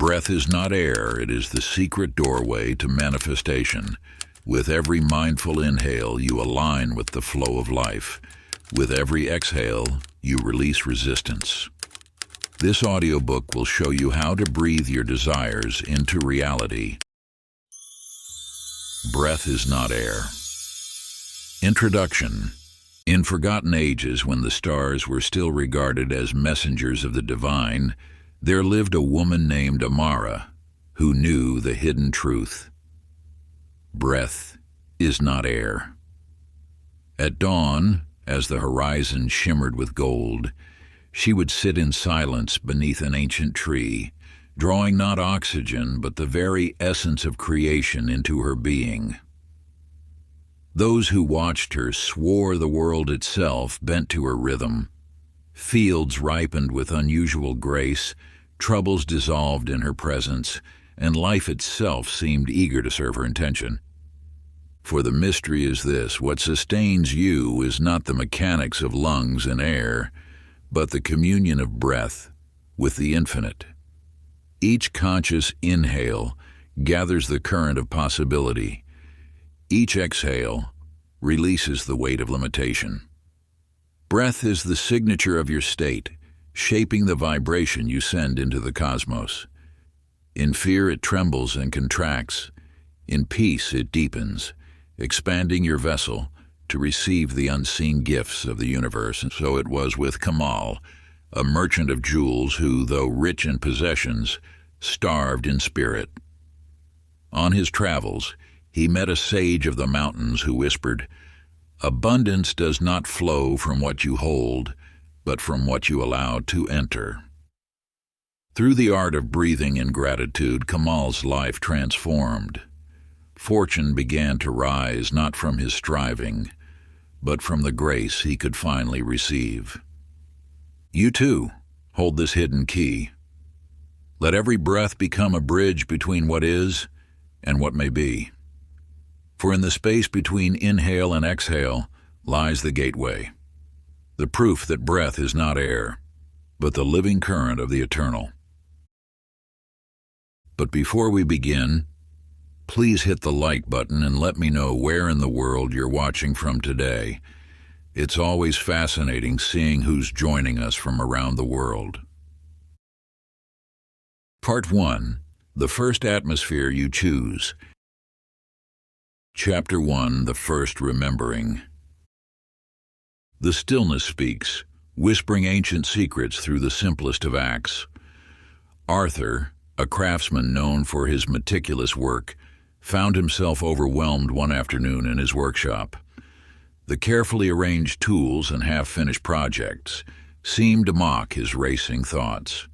Breath is not air, it is the secret doorway to manifestation. With every mindful inhale, you align with the flow of life. With every exhale, you release resistance. This audiobook will show you how to breathe your desires into reality. Breath is not air. Introduction. In forgotten ages, when the stars were still regarded as messengers of the divine, there lived a woman named Amara who knew the hidden truth. Breath is not air. At dawn, as the horizon shimmered with gold, she would sit in silence beneath an ancient tree, drawing not oxygen but the very essence of creation into her being. Those who watched her swore the world itself bent to her rhythm. Fields ripened with unusual grace, troubles dissolved in her presence, and life itself seemed eager to serve her intention. For the mystery is this: what sustains you is not the mechanics of lungs and air, but the communion of breath with the infinite. Each conscious inhale gathers the current of possibility. Each exhale releases the weight of limitation. Breath is the signature of your state, shaping the vibration you send into the cosmos. In fear, it trembles and contracts. In peace, it deepens, expanding your vessel to receive the unseen gifts of the universe. And so it was with Kamal, a merchant of jewels who, though rich in possessions, starved in spirit. On his travels, he met a sage of the mountains who whispered, "Abundance does not flow from what you hold, but from what you allow to enter." Through the art of breathing in gratitude, Kamal's life transformed. Fortune began to rise not from his striving, but from the grace he could finally receive. You too hold this hidden key. Let every breath become a bridge between what is and what may be. For in the space between inhale and exhale lies the gateway, the proof that breath is not air, but the living current of the eternal. But before we begin, please hit the like button and let me know where in the world you're watching from today. It's always fascinating seeing who's joining us from around the world. Part 1. The first atmosphere you choose. Chapter 1. The first remembering. The stillness speaks, whispering ancient secrets through the simplest of acts. Arthur, a craftsman known for his meticulous work, found himself overwhelmed one afternoon in his workshop. The carefully arranged tools and half-finished projects seemed to mock his racing thoughts.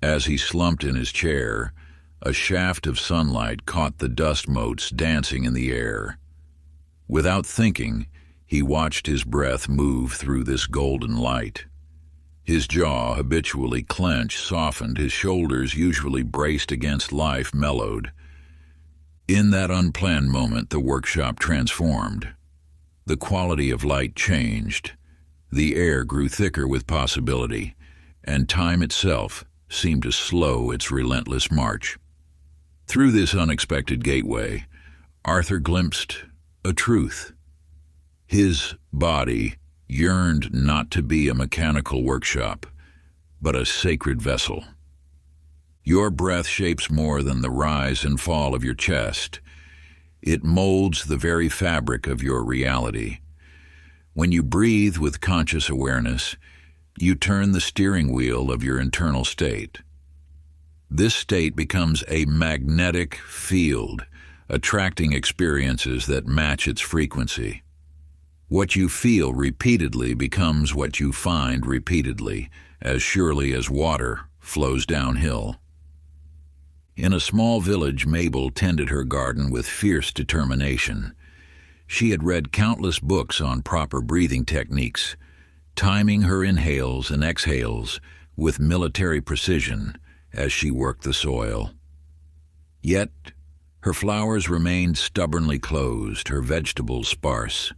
As he slumped in his chair, a shaft of sunlight caught the dust motes dancing in the air. Without thinking, he watched his breath move through this golden light. His jaw, habitually clenched, softened, his shoulders, usually braced against life, mellowed. In that unplanned moment, the workshop transformed. The quality of light changed. The air grew thicker with possibility, and time itself seemed to slow its relentless march. Through this unexpected gateway, Arthur glimpsed a truth. His body yearned not to be a mechanical workshop, but a sacred vessel. Your breath shapes more than the rise and fall of your chest. It molds the very fabric of your reality. When you breathe with conscious awareness, you turn the steering wheel of your internal state. This state becomes a magnetic field, attracting experiences that match its frequency. What you feel repeatedly becomes what you find repeatedly, as surely as water flows downhill. In a small village, Mabel tended her garden with fierce determination. She had read countless books on proper breathing techniques, timing her inhales and exhales with military precision as she worked the soil. Yet, her flowers remained stubbornly closed, her vegetables sparse.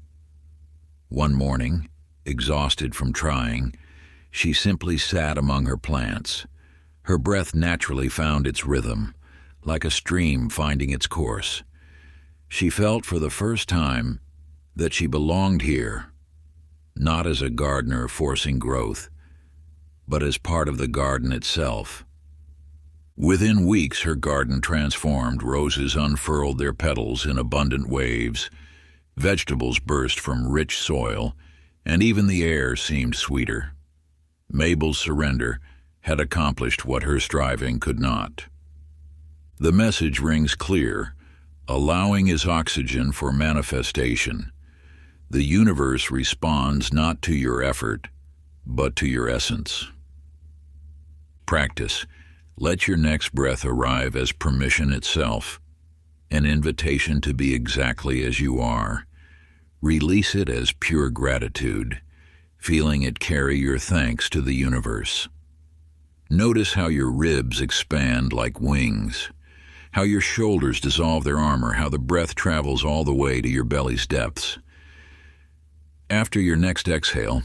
One morning, exhausted from trying, she simply sat among her plants, Her breath naturally found its rhythm, like a stream finding its course. She felt for the first time that she belonged here, not as a gardener forcing growth, but as part of the garden itself. Within weeks, her garden transformed. Roses unfurled their petals in abundant waves, vegetables burst from rich soil, and even the air seemed sweeter. Mabel's surrender had accomplished what her striving could not. The message rings clear: allowing is oxygen for manifestation. The universe responds not to your effort, but to your essence. Practice. Let your next breath arrive as permission itself, an invitation to be exactly as you are. Release it as pure gratitude, feeling it carry your thanks to the universe. Notice how your ribs expand like wings, how your shoulders dissolve their armor, how the breath travels all the way to your belly's depths. After your next exhale,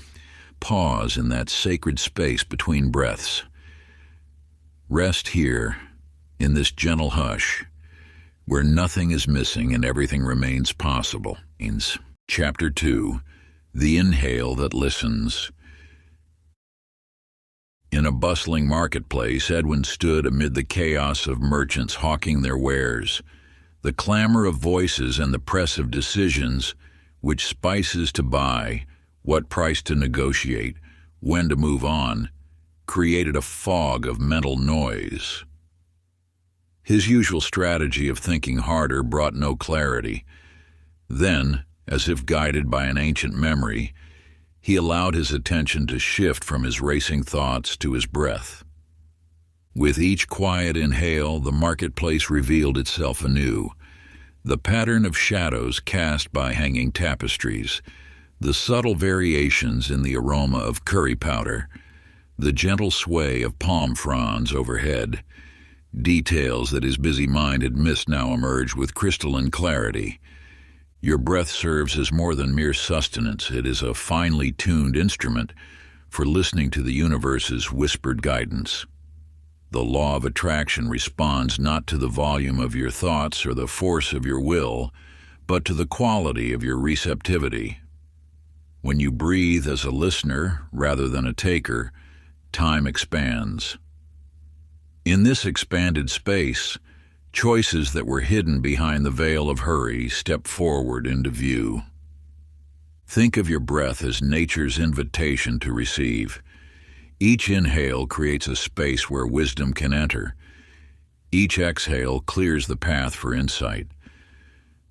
pause in that sacred space between breaths. Rest here, in this gentle hush, where nothing is missing and everything remains possible. Chapter 2. The Inhale That Listens. In a bustling marketplace, Edwin stood amid the chaos of merchants hawking their wares. The clamor of voices and the press of decisions, which spices to buy, what price to negotiate, when to move on, created a fog of mental noise. His usual strategy of thinking harder brought no clarity. Then, as if guided by an ancient memory, he allowed his attention to shift from his racing thoughts to his breath. With each quiet inhale, the marketplace revealed itself anew. The pattern of shadows cast by hanging tapestries, the subtle variations in the aroma of curry powder, the gentle sway of palm fronds overhead, details that his busy mind had missed now emerged with crystalline clarity. Your breath serves as more than mere sustenance. It is a finely tuned instrument for listening to the universe's whispered guidance. The law of attraction responds not to the volume of your thoughts or the force of your will, but to the quality of your receptivity. When you breathe as a listener rather than a taker, time expands. In this expanded space, choices that were hidden behind the veil of hurry step forward into view. Think of your breath as nature's invitation to receive. Each inhale creates a space where wisdom can enter. Each exhale clears the path for insight.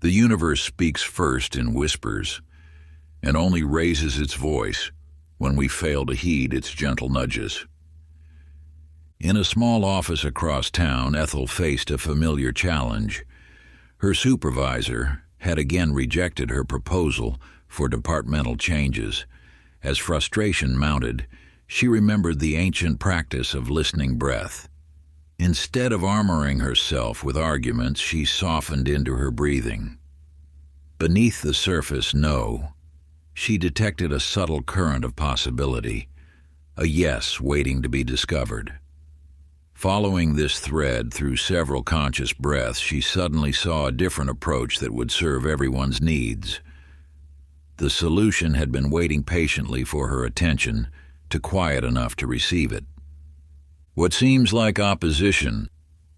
The universe speaks first in whispers, and only raises its voice when we fail to heed its gentle nudges. In a small office across town, Ethel faced a familiar challenge. Her supervisor had again rejected her proposal for departmental changes. As frustration mounted, she remembered the ancient practice of listening breath. Instead of armoring herself with arguments, she softened into her breathing. Beneath the surface no, she detected a subtle current of possibility, a yes waiting to be discovered. Following this thread through several conscious breaths, she suddenly saw a different approach that would serve everyone's needs. The solution had been waiting patiently for her attention, to quiet enough to receive it. What seems like opposition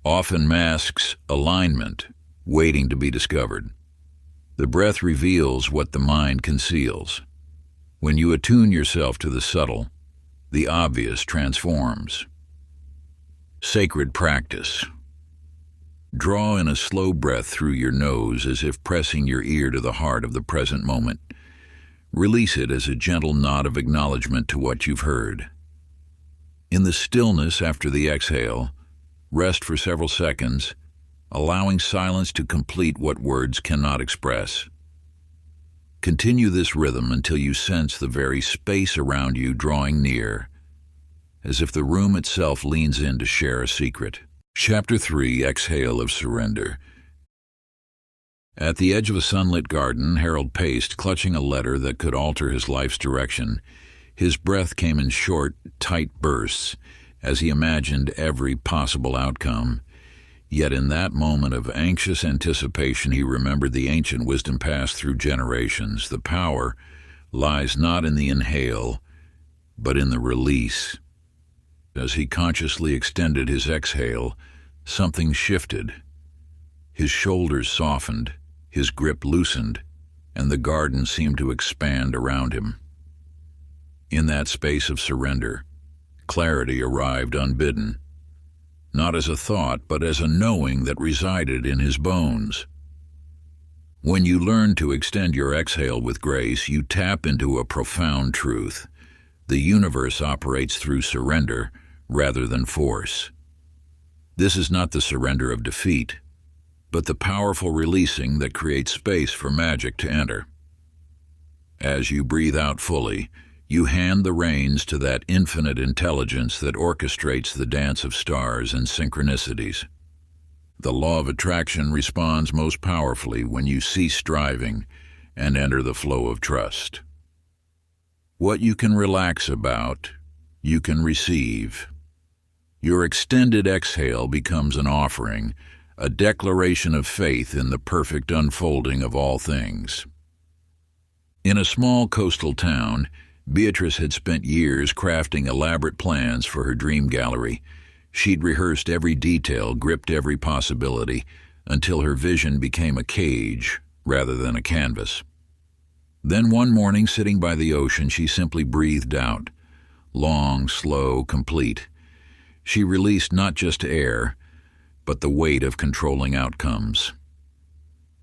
often masks alignment, waiting to be discovered. The breath reveals what the mind conceals. When you attune yourself to the subtle, the obvious transforms. Sacred practice. Draw in a slow breath through your nose as if pressing your ear to the heart of the present moment. Release it as a gentle nod of acknowledgement to what you've heard. In the stillness after the exhale, rest for several seconds, allowing silence to complete what words cannot express. Continue this rhythm until you sense the very space around you drawing near, as if the room itself leans in to share a secret. Chapter 3. Exhale of Surrender. At the edge of a sunlit garden, Harold paced, clutching a letter that could alter his life's direction. His breath came in short, tight bursts, as he imagined every possible outcome. Yet in that moment of anxious anticipation, he remembered the ancient wisdom passed through generations. The power lies not in the inhale, but in the release. As he consciously extended his exhale, something shifted. His shoulders softened, his grip loosened, and the garden seemed to expand around him. In that space of surrender, clarity arrived unbidden, not as a thought, but as a knowing that resided in his bones. When you learn to extend your exhale with grace, you tap into a profound truth. The universe operates through surrender rather than force. This is not the surrender of defeat, but the powerful releasing that creates space for magic to enter. As you breathe out fully, you hand the reins to that infinite intelligence that orchestrates the dance of stars and synchronicities. The law of attraction responds most powerfully when you cease striving and enter the flow of trust. What you can relax about, you can receive. Your extended exhale becomes an offering, a declaration of faith in the perfect unfolding of all things. In a small coastal town, Beatrice had spent years crafting elaborate plans for her dream gallery. She'd rehearsed every detail, gripped every possibility, until her vision became a cage rather than a canvas. Then one morning, sitting by the ocean, she simply breathed out. Long, slow, complete. She released not just air, but the weight of controlling outcomes.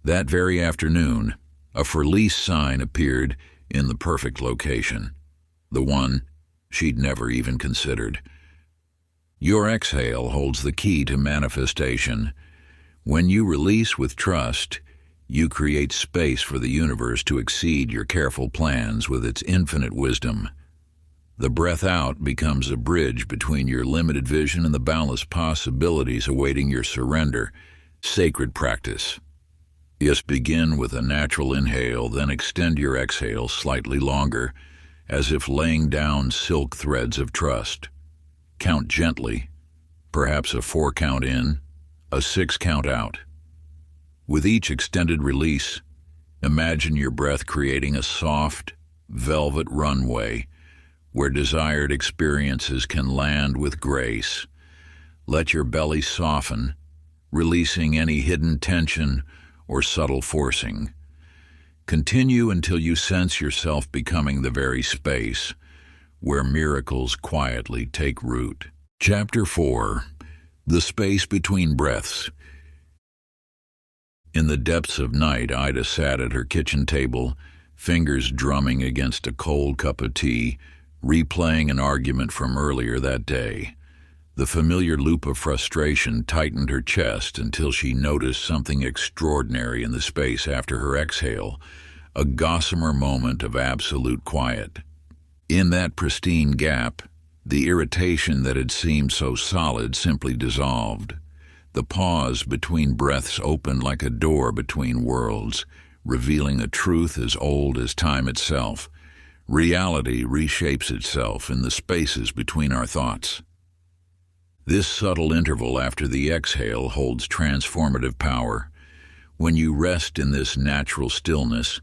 That very afternoon, a for-lease sign appeared in the perfect location, the one she'd never even considered. Your exhale holds the key to manifestation. When you release with trust, you create space for the universe to exceed your careful plans with its infinite wisdom. The breath out becomes a bridge between your limited vision and the boundless possibilities awaiting your surrender. Sacred practice. Yes, begin with a natural inhale, then extend your exhale slightly longer, as if laying down silk threads of trust. Count gently, perhaps a 4 count in, a 6 count out. With each extended release, imagine your breath creating a soft, velvet runway where desired experiences can land with grace. Let your belly soften, releasing any hidden tension or subtle forcing. Continue until you sense yourself becoming the very space where miracles quietly take root. Chapter 4. The Space Between Breaths. In the depths of night, Ida sat at her kitchen table, fingers drumming against a cold cup of tea, replaying an argument from earlier that day. The familiar loop of frustration tightened her chest until she noticed something extraordinary in the space after her exhale, a gossamer moment of absolute quiet. In that pristine gap, the irritation that had seemed so solid simply dissolved. The pause between breaths opened like a door between worlds, revealing a truth as old as time itself. Reality reshapes itself in the spaces between our thoughts. This subtle interval after the exhale holds transformative power. When you rest in this natural stillness,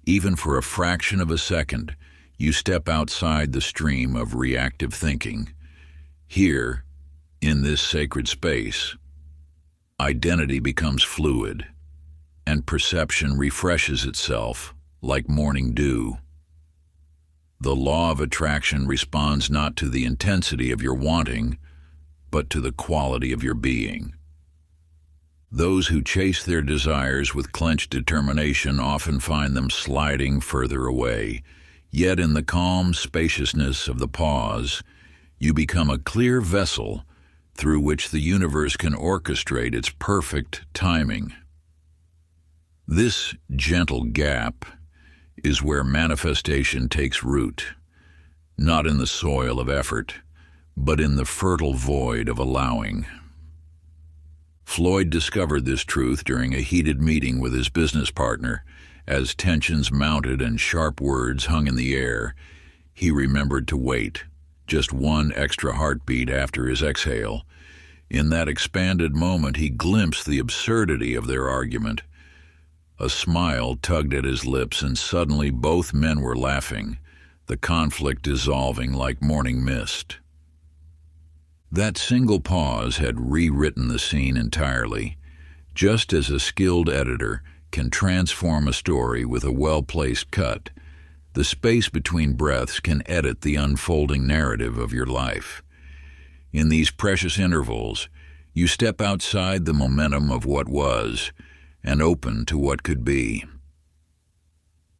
even for a fraction of a second, you step outside the stream of reactive thinking. Here, in this sacred space, identity becomes fluid, and perception refreshes itself like morning dew. The law of attraction responds not to the intensity of your wanting, but to the quality of your being. Those who chase their desires with clenched determination often find them sliding further away. Yet in the calm spaciousness of the pause, you become a clear vessel through which the universe can orchestrate its perfect timing. This gentle gap is where manifestation takes root, not in the soil of effort, but in the fertile void of allowing. Floyd discovered this truth during a heated meeting with his business partner. As tensions mounted and sharp words hung in the air, he remembered to wait, just one extra heartbeat after his exhale. In that expanded moment, he glimpsed the absurdity of their argument. A smile tugged at his lips, and suddenly both men were laughing, the conflict dissolving like morning mist. That single pause had rewritten the scene entirely, just as a skilled editor can transform a story with a well-placed cut. The space between breaths can edit the unfolding narrative of your life. In these precious intervals, you step outside the momentum of what was and open to what could be.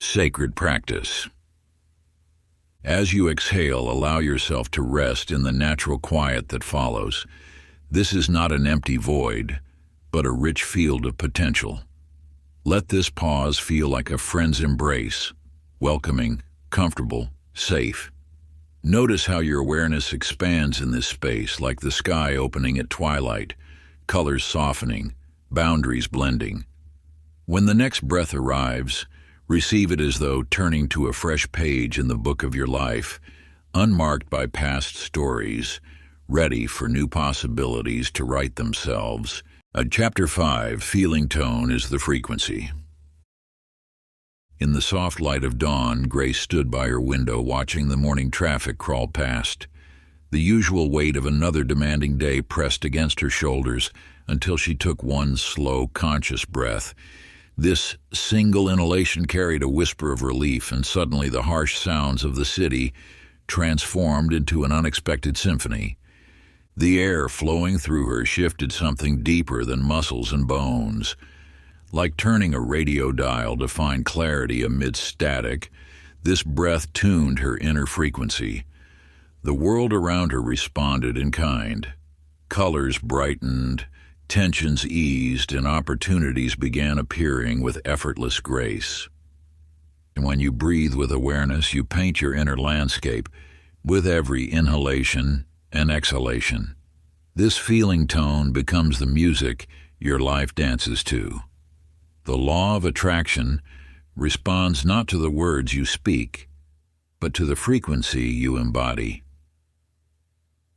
Sacred practice. As you exhale, allow yourself to rest in the natural quiet that follows. This is not an empty void, but a rich field of potential. Let this pause feel like a friend's embrace, welcoming, comfortable, safe. Notice how your awareness expands in this space, like the sky opening at twilight, colors softening, boundaries blending. When the next breath arrives, receive it as though turning to a fresh page in the book of your life, unmarked by past stories, ready for new possibilities to write themselves. Chapter 5, Feeling Tone is the Frequency. In the soft light of dawn, Grace stood by her window watching the morning traffic crawl past. The usual weight of another demanding day pressed against her shoulders until she took one slow, conscious breath. This single inhalation carried a whisper of relief, and suddenly the harsh sounds of the city transformed into an unexpected symphony. The air flowing through her shifted something deeper than muscles and bones. Like turning a radio dial to find clarity amidst static, this breath tuned her inner frequency. The world around her responded in kind. Colors brightened, tensions eased, and opportunities began appearing with effortless grace. And when you breathe with awareness, you paint your inner landscape with every inhalation and exhalation. This feeling tone becomes the music your life dances to. The law of attraction responds not to the words you speak, but to the frequency you embody.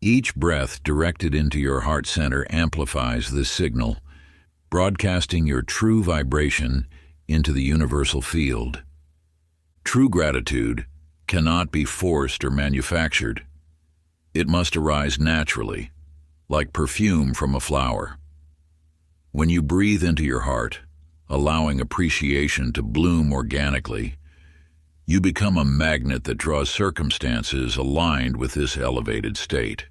Each breath directed into your heart center amplifies this signal, broadcasting your true vibration into the universal field. True gratitude cannot be forced or manufactured. It must arise naturally, like perfume from a flower. When you breathe into your heart, allowing appreciation to bloom organically, you become a magnet that draws circumstances aligned with this elevated state.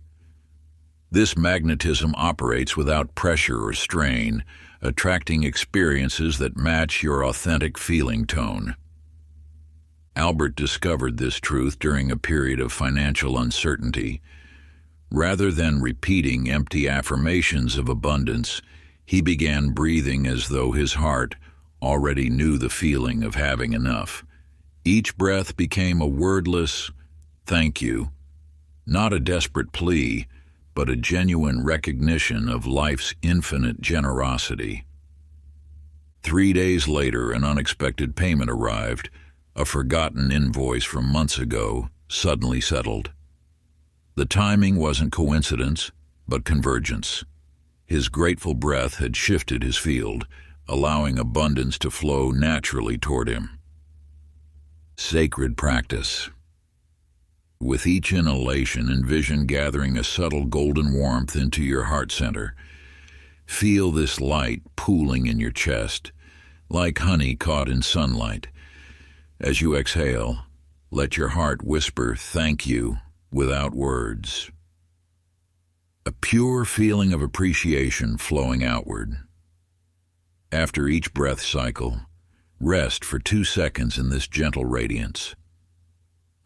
This magnetism operates without pressure or strain, attracting experiences that match your authentic feeling tone. Albert discovered this truth during a period of financial uncertainty. Rather than repeating empty affirmations of abundance, he began breathing as though his heart already knew the feeling of having enough. Each breath became a wordless thank you, not a desperate plea, but a genuine recognition of life's infinite generosity. 3 days later, an unexpected payment arrived. A forgotten invoice from months ago suddenly settled. The timing wasn't coincidence, but convergence. His grateful breath had shifted his field, allowing abundance to flow naturally toward him. Sacred practice. With each inhalation, envision gathering a subtle golden warmth into your heart center. Feel this light pooling in your chest, like honey caught in sunlight. As you exhale, let your heart whisper thank you without words. A pure feeling of appreciation flowing outward. After each breath cycle, rest for 2 seconds in this gentle radiance.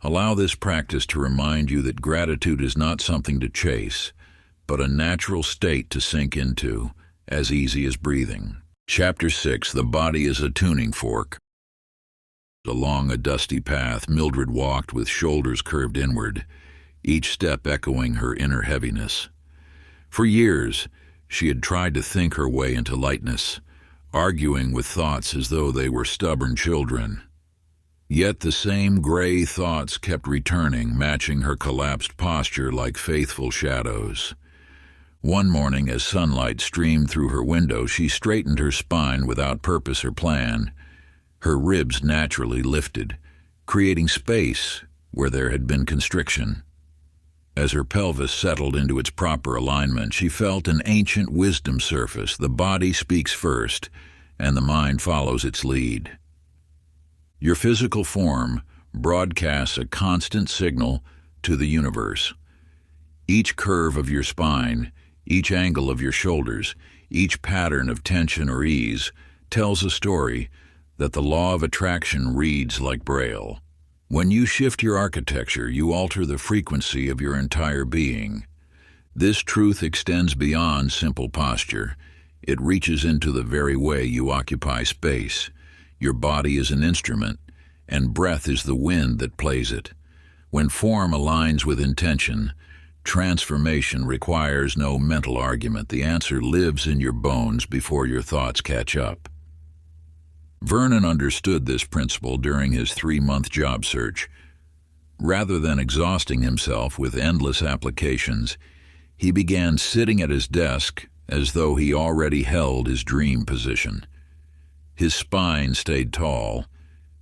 Allow this practice to remind you that gratitude is not something to chase, but a natural state to sink into, as easy as breathing. Chapter 6, The Body is a Tuning Fork. Along a dusty path, Mildred walked with shoulders curved inward, each step echoing her inner heaviness. For years, she had tried to think her way into lightness, arguing with thoughts as though they were stubborn children. Yet the same gray thoughts kept returning, matching her collapsed posture like faithful shadows. One morning, as sunlight streamed through her window, she straightened her spine without purpose or plan. Her ribs naturally lifted, creating space where there had been constriction. As her pelvis settled into its proper alignment, she felt an ancient wisdom surface. The body speaks first, and the mind follows its lead. Your physical form broadcasts a constant signal to the universe. Each curve of your spine, each angle of your shoulders, each pattern of tension or ease tells a story that the law of attraction reads like Braille. When you shift your architecture, you alter the frequency of your entire being. This truth extends beyond simple posture. It reaches into the very way you occupy space. Your body is an instrument, and breath is the wind that plays it. When form aligns with intention, transformation requires no mental argument. The answer lives in your bones before your thoughts catch up. Vernon understood this principle during his 3-month job search. Rather than exhausting himself with endless applications, he began sitting at his desk as though he already held his dream position. His spine stayed tall,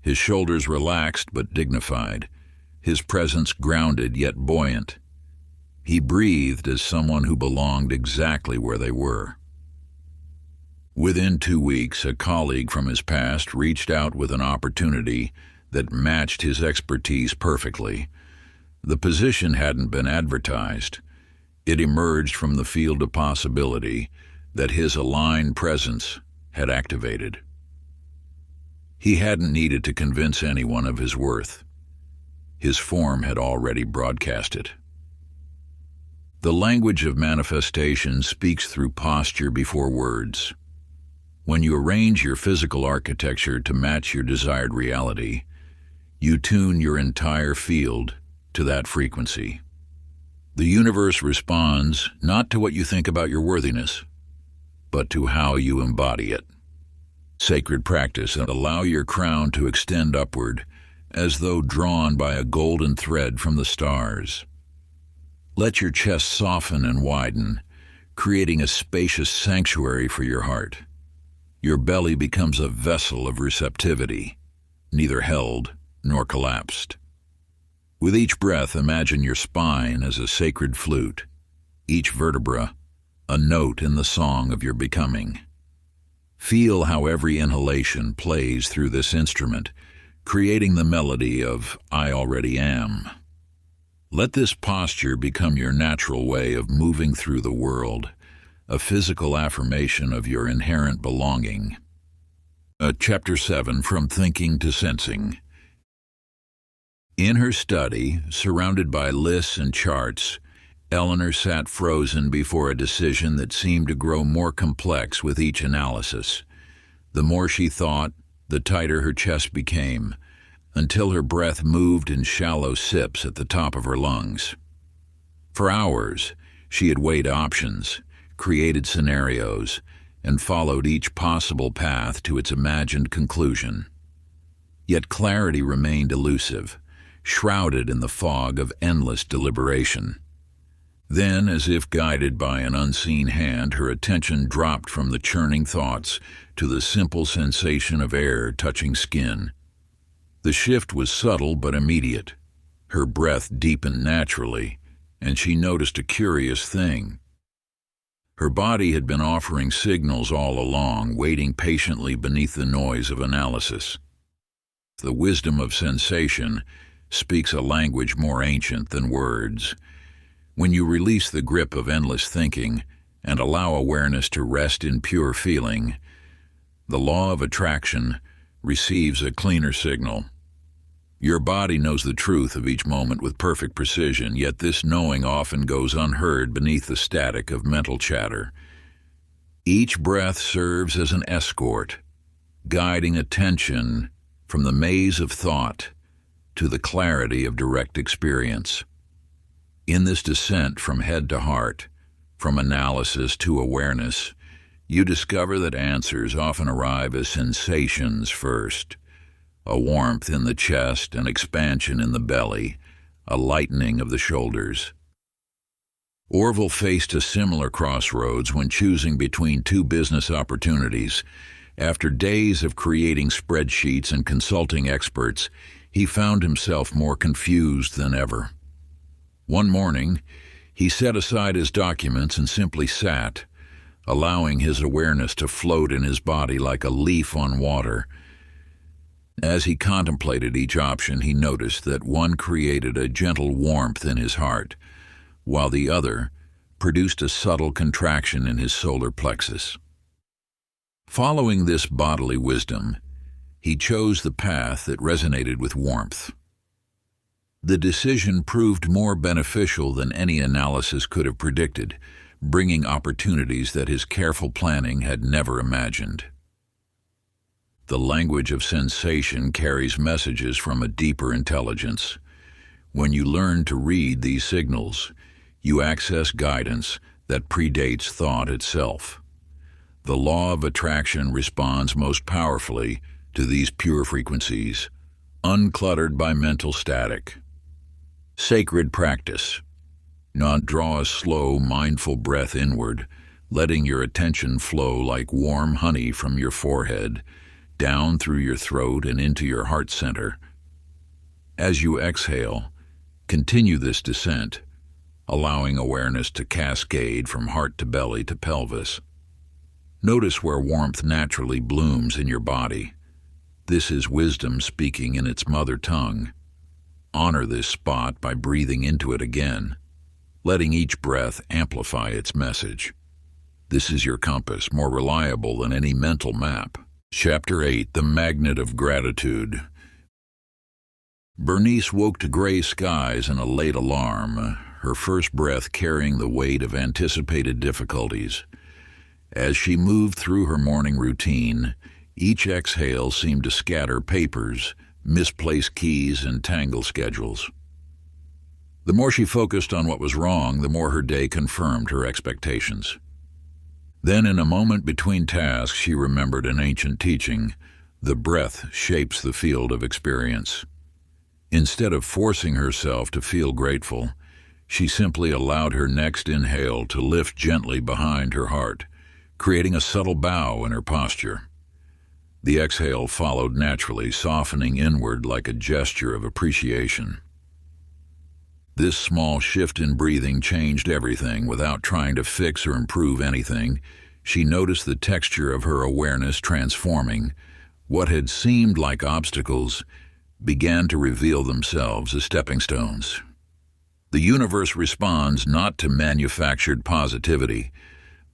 his shoulders relaxed but dignified, his presence grounded yet buoyant. He breathed as someone who belonged exactly where they were. Within 2 weeks, a colleague from his past reached out with an opportunity that matched his expertise perfectly. The position hadn't been advertised. It emerged from the field of possibility that his aligned presence had activated. He hadn't needed to convince anyone of his worth. His form had already broadcast it. The language of manifestation speaks through posture before words. When you arrange your physical architecture to match your desired reality, you tune your entire field to that frequency. The universe responds not to what you think about your worthiness, but to how you embody it. Sacred practice and allow your crown to extend upward as though drawn by a golden thread from the stars. Let your chest soften and widen, creating a spacious sanctuary for your heart. Your belly becomes a vessel of receptivity, neither held nor collapsed. With each breath, imagine your spine as a sacred flute, each vertebra a note in the song of your becoming. Feel how every inhalation plays through this instrument, creating the melody of I already am. Let this posture become your natural way of moving through the world, a physical affirmation of your inherent belonging. Chapter 7, From Thinking to Sensing. In her study, surrounded by lists and charts, Eleanor sat frozen before a decision that seemed to grow more complex with each analysis. The more she thought, the tighter her chest became, until her breath moved in shallow sips at the top of her lungs. For hours, she had weighed options, created scenarios, and followed each possible path to its imagined conclusion. Yet clarity remained elusive, shrouded in the fog of endless deliberation. Then, as if guided by an unseen hand, her attention dropped from the churning thoughts to the simple sensation of air touching skin. The shift was subtle but immediate. Her breath deepened naturally, and she noticed a curious thing. Her body had been offering signals all along, waiting patiently beneath the noise of analysis. The wisdom of sensation speaks a language more ancient than words. When you release the grip of endless thinking and allow awareness to rest in pure feeling, the law of attraction receives a cleaner signal. Your body knows the truth of each moment with perfect precision, yet this knowing often goes unheard beneath the static of mental chatter. Each breath serves as an escort, guiding attention from the maze of thought to the clarity of direct experience. In this descent from head to heart, from analysis to awareness, you discover that answers often arrive as sensations first, a warmth in the chest, an expansion in the belly, a lightening of the shoulders. Orville faced a similar crossroads when choosing between two business opportunities. After days of creating spreadsheets and consulting experts, he found himself more confused than ever. One morning, he set aside his documents and simply sat, allowing his awareness to float in his body like a leaf on water. As he contemplated each option, he noticed that one created a gentle warmth in his heart, while the other produced a subtle contraction in his solar plexus. Following this bodily wisdom, he chose the path that resonated with warmth. The decision proved more beneficial than any analysis could have predicted, bringing opportunities that his careful planning had never imagined. The language of sensation carries messages from a deeper intelligence. When you learn to read these signals, you access guidance that predates thought itself. The law of attraction responds most powerfully to these pure frequencies, uncluttered by mental static. Sacred practice. Now draw a slow, mindful breath inward, letting your attention flow like warm honey from your forehead, down through your throat and into your heart center. As you exhale, continue this descent, allowing awareness to cascade from heart to belly to pelvis. Notice where warmth naturally blooms in your body. This is wisdom speaking in its mother tongue. Honor this spot by breathing into it again, letting each breath amplify its message. This is your compass, more reliable than any mental map. Chapter 8, The Magnet of Gratitude. Bernice woke to gray skies and a late alarm, her first breath carrying the weight of anticipated difficulties. As she moved through her morning routine, each exhale seemed to scatter papers, misplace keys, and tangle schedules. The more she focused on what was wrong, the more her day confirmed her expectations. Then, in a moment between tasks, she remembered an ancient teaching: the breath shapes the field of experience. Instead of forcing herself to feel grateful, she simply allowed her next inhale to lift gently behind her heart, creating a subtle bow in her posture. The exhale followed naturally, softening inward like a gesture of appreciation. This small shift in breathing changed everything. Without trying to fix or improve anything, she noticed the texture of her awareness transforming. What had seemed like obstacles began to reveal themselves as stepping stones. The universe responds not to manufactured positivity,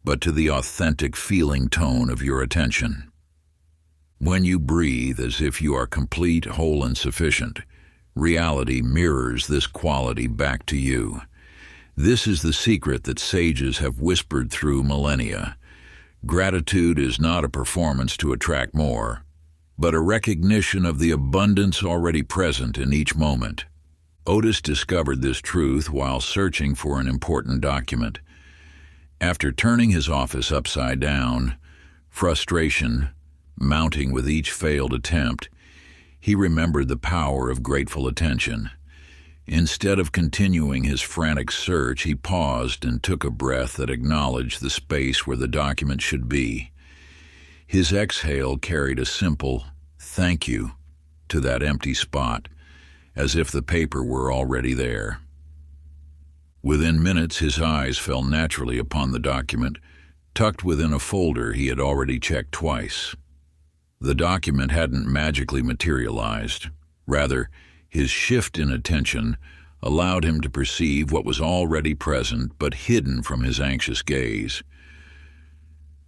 but to the authentic feeling tone of your attention. When you breathe as if you are complete, whole, and sufficient, reality mirrors this quality back to you. This is the secret that sages have whispered through millennia. Gratitude is not a performance to attract more, but a recognition of the abundance already present in each moment. Otis discovered this truth while searching for an important document. After turning his office upside down, frustration mounting with each failed attempt, he remembered the power of grateful attention. Instead of continuing his frantic search, he paused and took a breath that acknowledged the space where the document should be. His exhale carried a simple "thank you" to that empty spot, as if the paper were already there. Within minutes, his eyes fell naturally upon the document, tucked within a folder he had already checked twice. The document hadn't magically materialized. Rather, his shift in attention allowed him to perceive what was already present but hidden from his anxious gaze.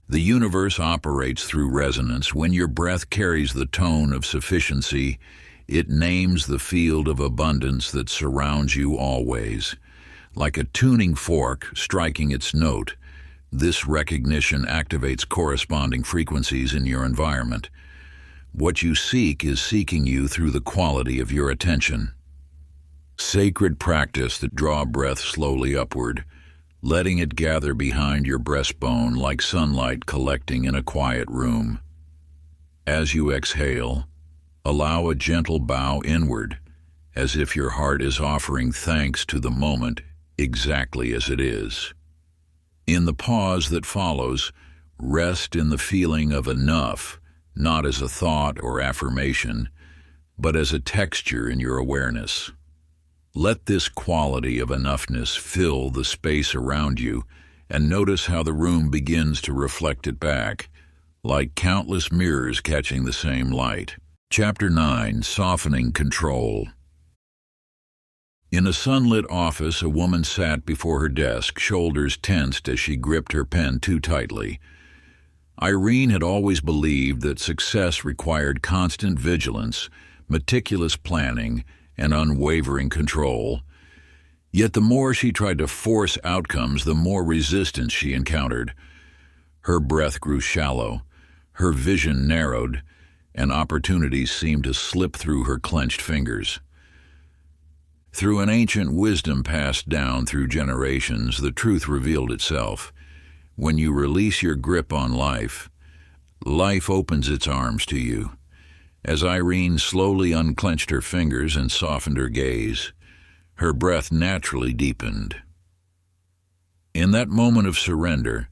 The universe operates through resonance. When your breath carries the tone of sufficiency, it names the field of abundance that surrounds you always. Like a tuning fork striking its note, this recognition activates corresponding frequencies in your environment. What you seek is seeking you through the quality of your attention. Sacred practice that draw breath slowly upward, letting it gather behind your breastbone like sunlight collecting in a quiet room. As you exhale, Allow a gentle bow inward, as if your heart is offering thanks to the moment exactly as it is. In the pause that follows, rest in the feeling of enough, not as a thought or affirmation, but as a texture in your awareness. Let this quality of enoughness fill the space around you, and notice how the room begins to reflect it back, like countless mirrors catching the same light. Chapter 9: Softening Control. In a sunlit office, a woman sat before her desk, shoulders tensed as she gripped her pen too tightly. Irene had always believed that success required constant vigilance, meticulous planning, and unwavering control. Yet the more she tried to force outcomes, the more resistance she encountered. Her breath grew shallow, her vision narrowed, and opportunities seemed to slip through her clenched fingers. Through an ancient wisdom passed down through generations, the truth revealed itself. When you release your grip on life, life opens its arms to you. As Irene slowly unclenched her fingers and softened her gaze, her breath naturally deepened. In that moment of surrender,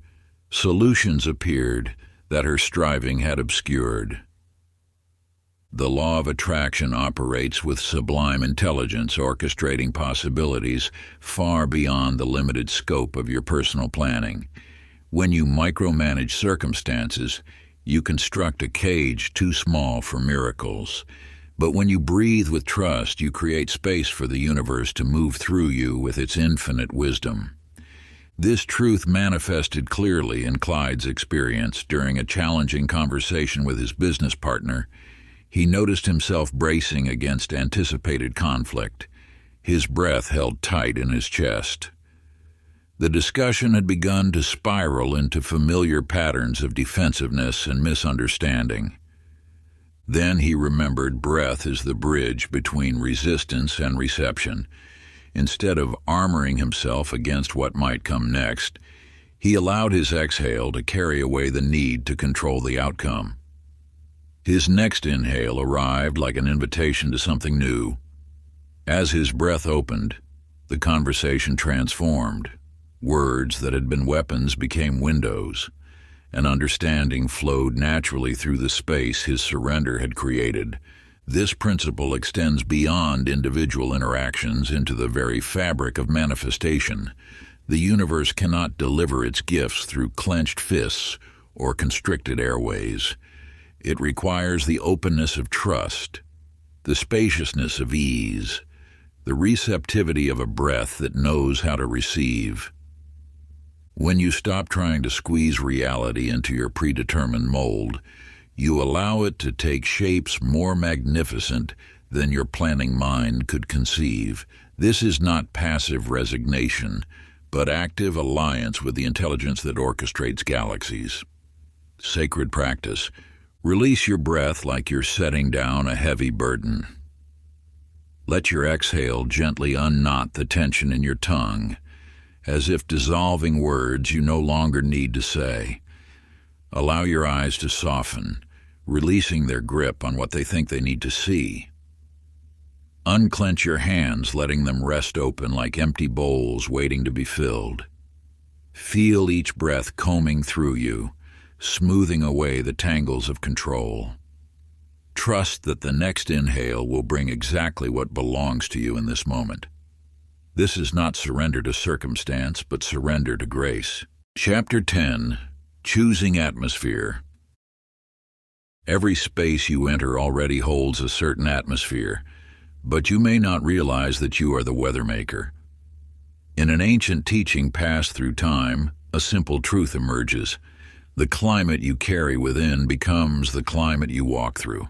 solutions appeared that her striving had obscured. The law of attraction operates with sublime intelligence, orchestrating possibilities far beyond the limited scope of your personal planning. When you micromanage circumstances, you construct a cage too small for miracles. But when you breathe with trust, you create space for the universe to move through you with its infinite wisdom. This truth manifested clearly in Clyde's experience. During a challenging conversation with his business partner, he noticed himself bracing against anticipated conflict, his breath held tight in his chest. The discussion had begun to spiral into familiar patterns of defensiveness and misunderstanding. Then he remembered breath as the bridge between resistance and reception. Instead of armoring himself against what might come next, he allowed his exhale to carry away the need to control the outcome. His next inhale arrived like an invitation to something new. As his breath opened, the conversation transformed. Words that had been weapons became windows. An understanding flowed naturally through the space his surrender had created. This principle extends beyond individual interactions into the very fabric of manifestation. The universe cannot deliver its gifts through clenched fists or constricted airways. It requires the openness of trust, the spaciousness of ease, the receptivity of a breath that knows how to receive. When you stop trying to squeeze reality into your predetermined mold, you allow it to take shapes more magnificent than your planning mind could conceive. This is not passive resignation, but active alliance with the intelligence that orchestrates galaxies. Sacred practice. Release your breath like you're setting down a heavy burden. Let your exhale gently unknot the tension in your tongue, as if dissolving words you no longer need to say. Allow your eyes to soften, releasing their grip on what they think they need to see. Unclench your hands, letting them rest open like empty bowls waiting to be filled. Feel each breath combing through you, smoothing away the tangles of control. Trust that the next inhale will bring exactly what belongs to you in this moment. This is not surrender to circumstance, but surrender to grace. Chapter 10: Choosing Atmosphere. Every space you enter already holds a certain atmosphere, but you may not realize that you are the weathermaker. In an ancient teaching passed through time, a simple truth emerges. The climate you carry within becomes the climate you walk through.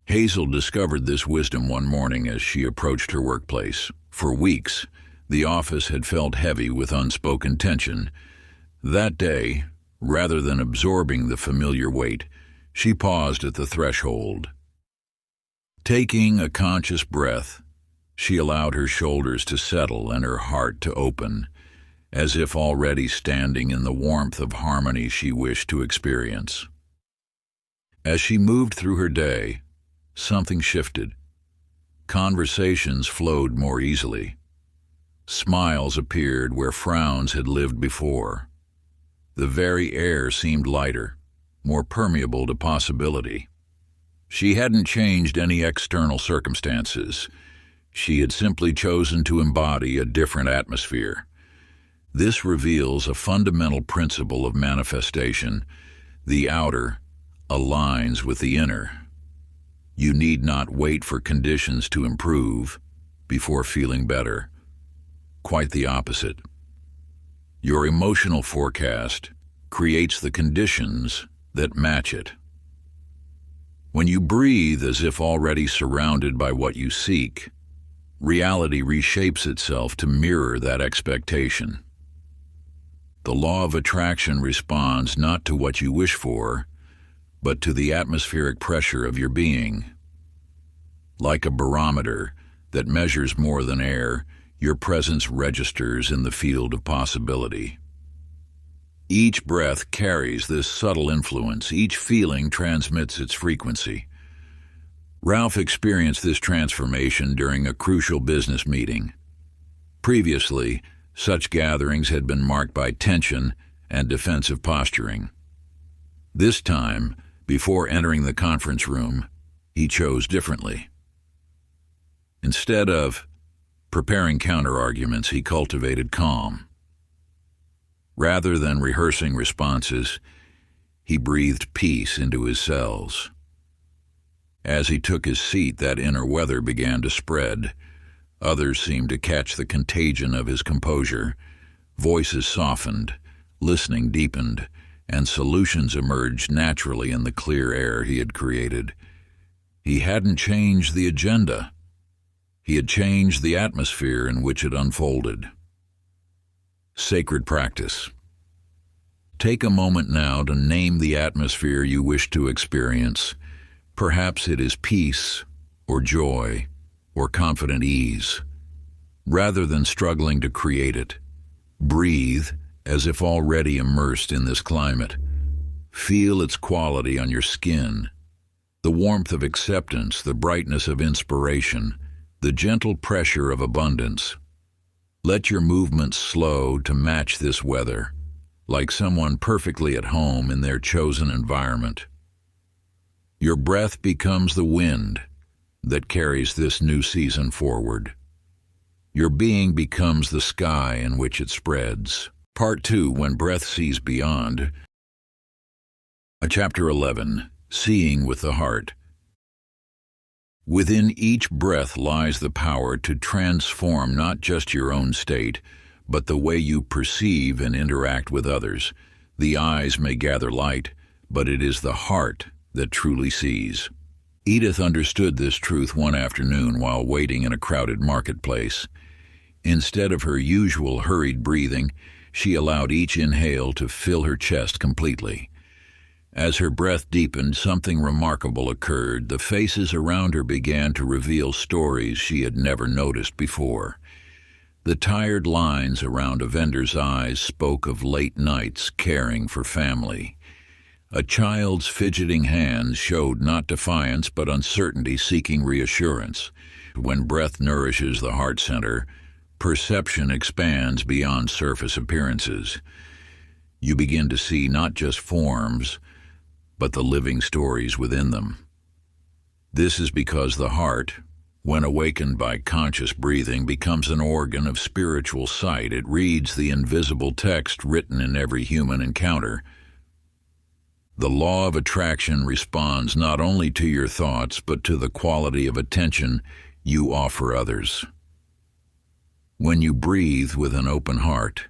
Hazel discovered this wisdom one morning as she approached her workplace. For weeks, the office had felt heavy with unspoken tension. That day, rather than absorbing the familiar weight, she paused at the threshold. Taking a conscious breath, she allowed her shoulders to settle and her heart to open, as if already standing in the warmth of harmony she wished to experience. As she moved through her day, something shifted. Conversations flowed more easily. Smiles appeared where frowns had lived before. The very air seemed lighter, more permeable to possibility. She hadn't changed any external circumstances. She had simply chosen to embody a different atmosphere. This reveals a fundamental principle of manifestation. The outer aligns with the inner. You need not wait for conditions to improve before feeling better. Quite the opposite. Your emotional forecast creates the conditions that match it. When you breathe as if already surrounded by what you seek, reality reshapes itself to mirror that expectation. The law of attraction responds not to what you wish for, but to the atmospheric pressure of your being. Like a barometer that measures more than air, your presence registers in the field of possibility. Each breath carries this subtle influence. Each feeling transmits its frequency. Ralph experienced this transformation during a crucial business meeting. Previously, such gatherings had been marked by tension and defensive posturing. This time, before entering the conference room, he chose differently. Instead of preparing counter-arguments, he cultivated calm. Rather than rehearsing responses, he breathed peace into his cells. As he took his seat, that inner weather began to spread. Others seemed to catch the contagion of his composure. Voices softened, listening deepened, and solutions emerged naturally in the clear air he had created. He hadn't changed the agenda. He had changed the atmosphere in which it unfolded. Sacred practice. Take a moment now to name the atmosphere you wish to experience. Perhaps it is peace, or joy, or confident ease. Rather than struggling to create it, breathe as if already immersed in this climate. Feel its quality on your skin, the warmth of acceptance, the brightness of inspiration, the gentle pressure of abundance. Let your movements slow to match this weather, like someone perfectly at home in their chosen environment. Your breath becomes the wind that carries this new season forward. Your being becomes the sky in which it spreads. Part 2, When Breath Sees Beyond. Chapter 11, Seeing with the Heart. Within each breath lies the power to transform not just your own state, but the way you perceive and interact with others. The eyes may gather light, but it is the heart that truly sees. Edith understood this truth one afternoon while waiting in a crowded marketplace. Instead of her usual hurried breathing, she allowed each inhale to fill her chest completely. As her breath deepened, something remarkable occurred. The faces around her began to reveal stories she had never noticed before. The tired lines around a vendor's eyes spoke of late nights caring for family. A child's fidgeting hands showed not defiance but uncertainty seeking reassurance. When breath nourishes the heart center, perception expands beyond surface appearances. You begin to see not just forms, but the living stories within them. This is because the heart, when awakened by conscious breathing, becomes an organ of spiritual sight. It reads the invisible text written in every human encounter. The law of attraction responds not only to your thoughts, but to the quality of attention you offer others. When you breathe with an open heart,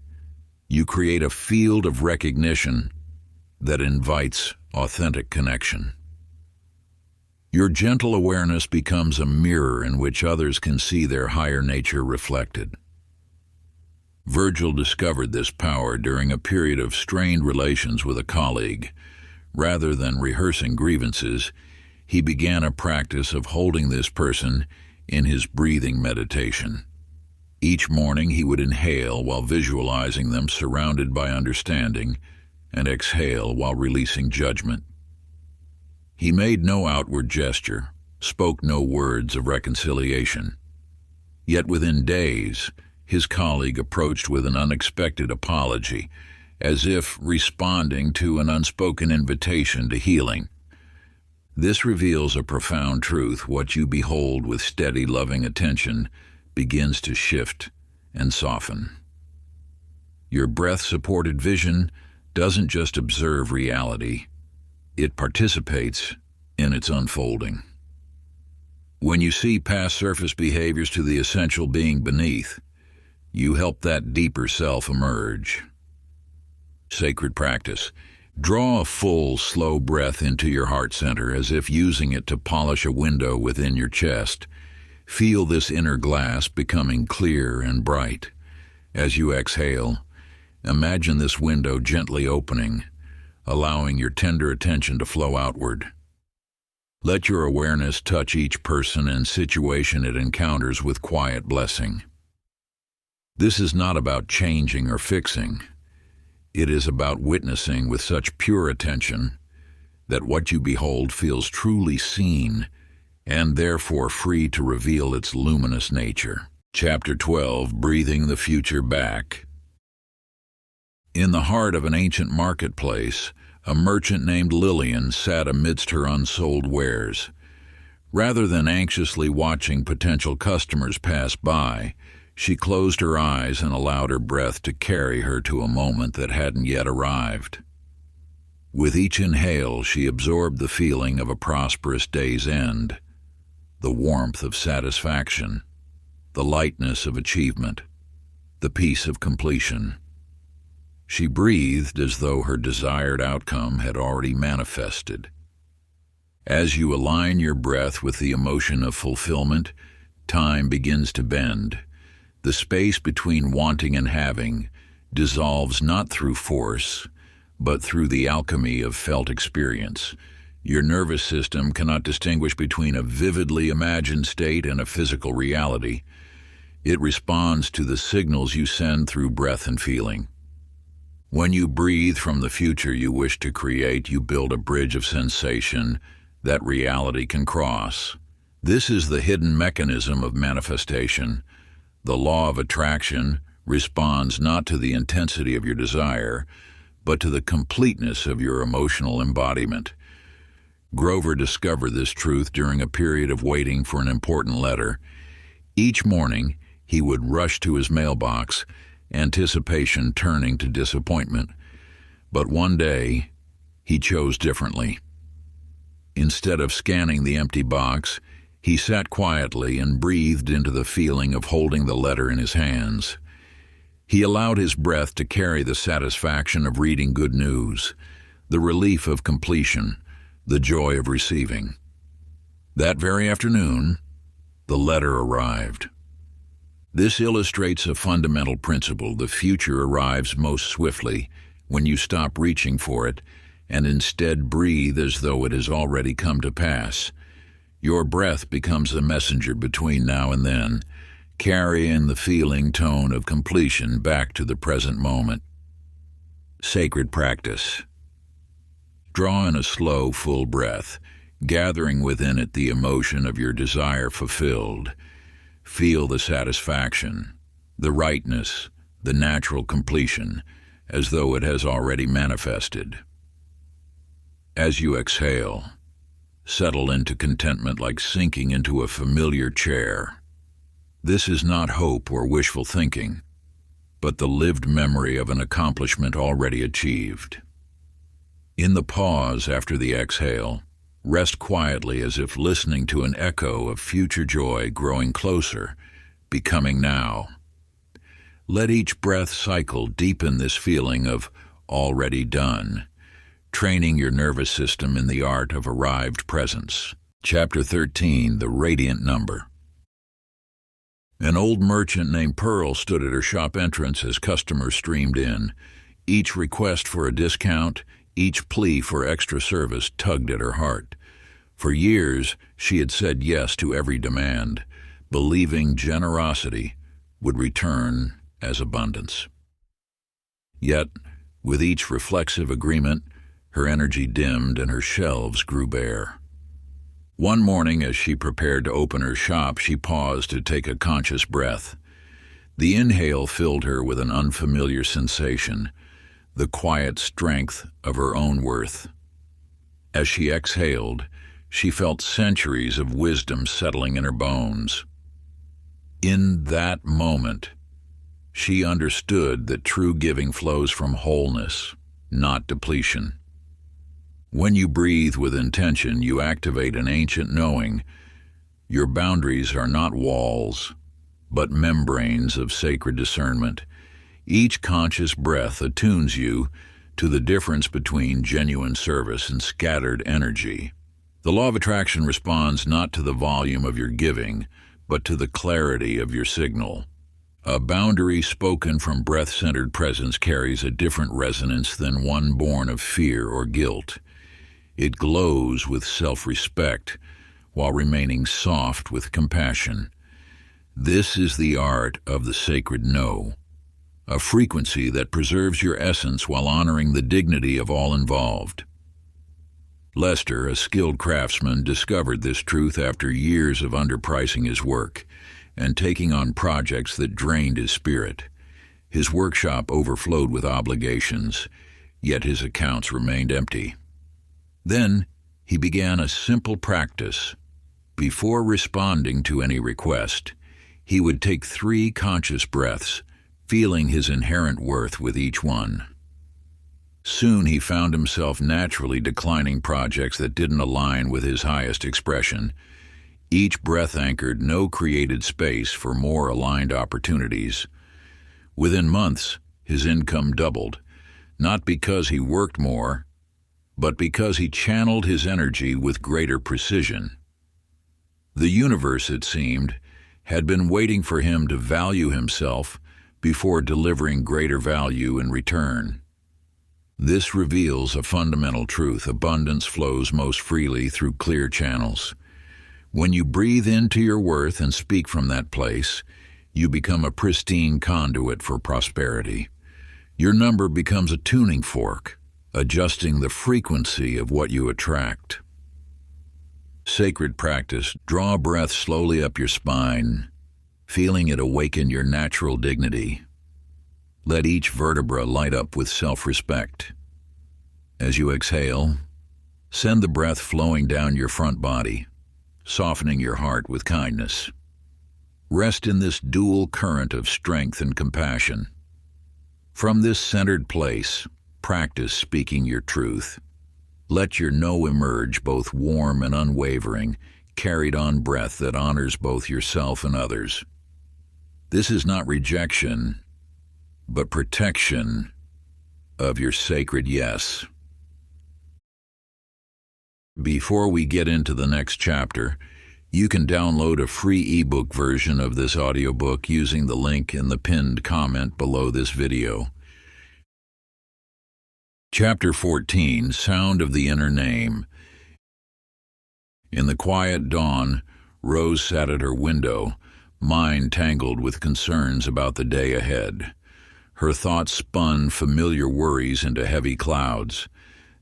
you create a field of recognition that invites authentic connection. Your gentle awareness becomes a mirror in which others can see their higher nature reflected. Virgil discovered this power during a period of strained relations with a colleague. Rather than rehearsing grievances, he began a practice of holding this person in his breathing meditation. Each morning he would inhale while visualizing them surrounded by understanding, and exhale while releasing judgment. He made no outward gesture, spoke no words of reconciliation. Yet within days, his colleague approached with an unexpected apology, as if responding to an unspoken invitation to healing. This reveals a profound truth. What you behold with steady, loving attention begins to shift and soften. Your breath-supported vision doesn't just observe reality, it participates in its unfolding. When you see past surface behaviors to the essential being beneath, you help that deeper self emerge. Sacred practice. Draw a full, slow breath into your heart center as if using it to polish a window within your chest. Feel this inner glass becoming clear and bright. As you exhale, imagine this window gently opening, allowing your tender attention to flow outward. Let your awareness touch each person and situation it encounters with quiet blessing. This is not about changing or fixing. It is about witnessing with such pure attention that what you behold feels truly seen and therefore free to reveal its luminous nature. Chapter 12, Breathing the Future Back. In the heart of an ancient marketplace, a merchant named Lillian sat amidst her unsold wares. Rather than anxiously watching potential customers pass by, she closed her eyes and allowed her breath to carry her to a moment that hadn't yet arrived. With each inhale, she absorbed the feeling of a prosperous day's end, the warmth of satisfaction, the lightness of achievement, the peace of completion. She breathed as though her desired outcome had already manifested. As you align your breath with the emotion of fulfillment, time begins to bend. The space between wanting and having dissolves not through force, but through the alchemy of felt experience. Your nervous system cannot distinguish between a vividly imagined state and a physical reality. It responds to the signals you send through breath and feeling. When you breathe from the future you wish to create, you build a bridge of sensation that reality can cross. This is the hidden mechanism of manifestation. The law of attraction responds not to the intensity of your desire, but to the completeness of your emotional embodiment. Grover discovered this truth during a period of waiting for an important letter. Each morning, he would rush to his mailbox, anticipation turning to disappointment. But one day, he chose differently. Instead of scanning the empty box, he sat quietly and breathed into the feeling of holding the letter in his hands. He allowed his breath to carry the satisfaction of reading good news, the relief of completion, the joy of receiving. That very afternoon, the letter arrived. This illustrates a fundamental principle. The future arrives most swiftly when you stop reaching for it and instead breathe as though it has already come to pass. Your breath becomes the messenger between now and then, carrying the feeling tone of completion back to the present moment. Sacred practice. Draw in a slow, full breath, gathering within it the emotion of your desire fulfilled. Feel the satisfaction, the rightness, the natural completion, as though it has already manifested. As you exhale, settle into contentment like sinking into a familiar chair. This is not hope or wishful thinking, but the lived memory of an accomplishment already achieved. In the pause after the exhale, rest quietly as if listening to an echo of future joy growing closer, becoming now. Let each breath cycle deepen this feeling of already done, training your nervous system in the art of arrived presence. Chapter 13, The Radiant Number. An old merchant named Pearl stood at her shop entrance as customers streamed in. Each request for a discount, each plea for extra service tugged at her heart. For years, she had said yes to every demand, believing generosity would return as abundance. Yet, with each reflexive agreement, her energy dimmed and her shelves grew bare. One morning, as she prepared to open her shop, she paused to take a conscious breath. The inhale filled her with an unfamiliar sensation, the quiet strength of her own worth. As she exhaled, she felt centuries of wisdom settling in her bones. In that moment, she understood that true giving flows from wholeness, not depletion. When you breathe with intention, you activate an ancient knowing. Your boundaries are not walls, but membranes of sacred discernment. Each conscious breath attunes you to the difference between genuine service and scattered energy. The law of attraction responds not to the volume of your giving, but to the clarity of your signal. A boundary spoken from breath-centered presence carries a different resonance than one born of fear or guilt. It glows with self-respect while remaining soft with compassion. This is the art of the sacred no, a frequency that preserves your essence while honoring the dignity of all involved. Lester, a skilled craftsman, discovered this truth after years of underpricing his work and taking on projects that drained his spirit. His workshop overflowed with obligations, yet his accounts remained empty. Then he began a simple practice. Before responding to any request, he would take 3 conscious breaths, feeling his inherent worth with each one. Soon he found himself naturally declining projects that didn't align with his highest expression. Each breath anchored no created space for more aligned opportunities. Within months, his income doubled, not because he worked more, but because he channeled his energy with greater precision. The universe, it seemed, had been waiting for him to value himself before delivering greater value in return. This reveals a fundamental truth: abundance flows most freely through clear channels. When you breathe into your worth and speak from that place, you become a pristine conduit for prosperity. Your number becomes a tuning fork, adjusting the frequency of what you attract. Sacred practice: draw a breath slowly up your spine, feeling it awaken your natural dignity. Let each vertebra light up with self-respect. As you exhale, send the breath flowing down your front body, softening your heart with kindness. Rest in this dual current of strength and compassion. From this centered place, practice speaking your truth. Let your no emerge both warm and unwavering, carried on breath that honors both yourself and others. This is not rejection, but protection of your sacred yes. Before we get into the next chapter, you can download a free ebook version of this audiobook using the link in the pinned comment below this video. Chapter 14, Sound of the Inner Name. In the quiet dawn, Rose sat at her window, mind tangled with concerns about the day ahead. Her thoughts spun familiar worries into heavy clouds.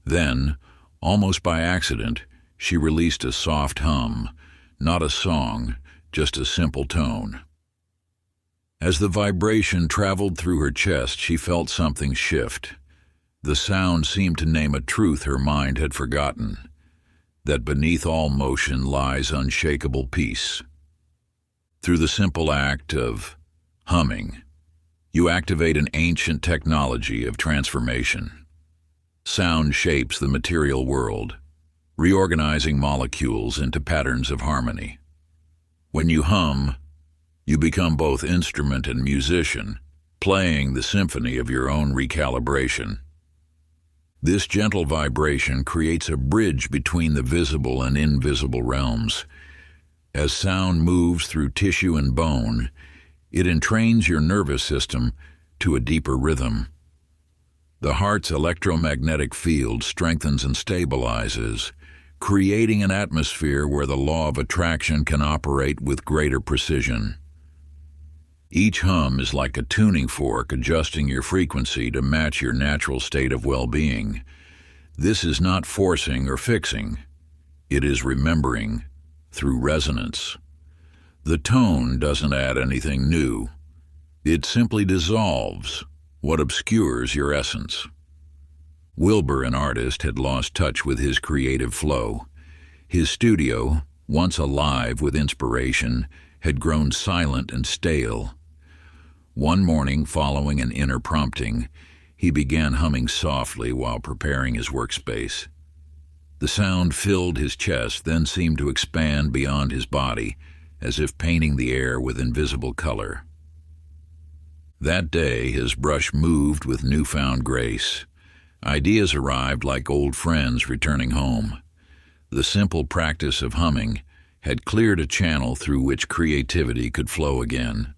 Then, almost by accident, she released a soft hum, not a song, just a simple tone. As the vibration traveled through her chest, she felt something shift. The sound seemed to name a truth her mind had forgotten, that beneath all motion lies unshakable peace. Through the simple act of humming, you activate an ancient technology of transformation. Sound shapes the material world, reorganizing molecules into patterns of harmony. When you hum, you become both instrument and musician, playing the symphony of your own recalibration. This gentle vibration creates a bridge between the visible and invisible realms. As sound moves through tissue and bone, it entrains your nervous system to a deeper rhythm. The heart's electromagnetic field strengthens and stabilizes, creating an atmosphere where the law of attraction can operate with greater precision. Each hum is like a tuning fork adjusting your frequency to match your natural state of well-being. This is not forcing or fixing. It is remembering through resonance. The tone doesn't add anything new. It simply dissolves what obscures your essence. Wilbur, an artist, had lost touch with his creative flow. His studio, once alive with inspiration, had grown silent and stale. One morning, following an inner prompting, he began humming softly while preparing his workspace. The sound filled his chest, then seemed to expand beyond his body, as if painting the air with invisible color. That day, his brush moved with newfound grace. Ideas arrived like old friends returning home. The simple practice of humming had cleared a channel through which creativity could flow again.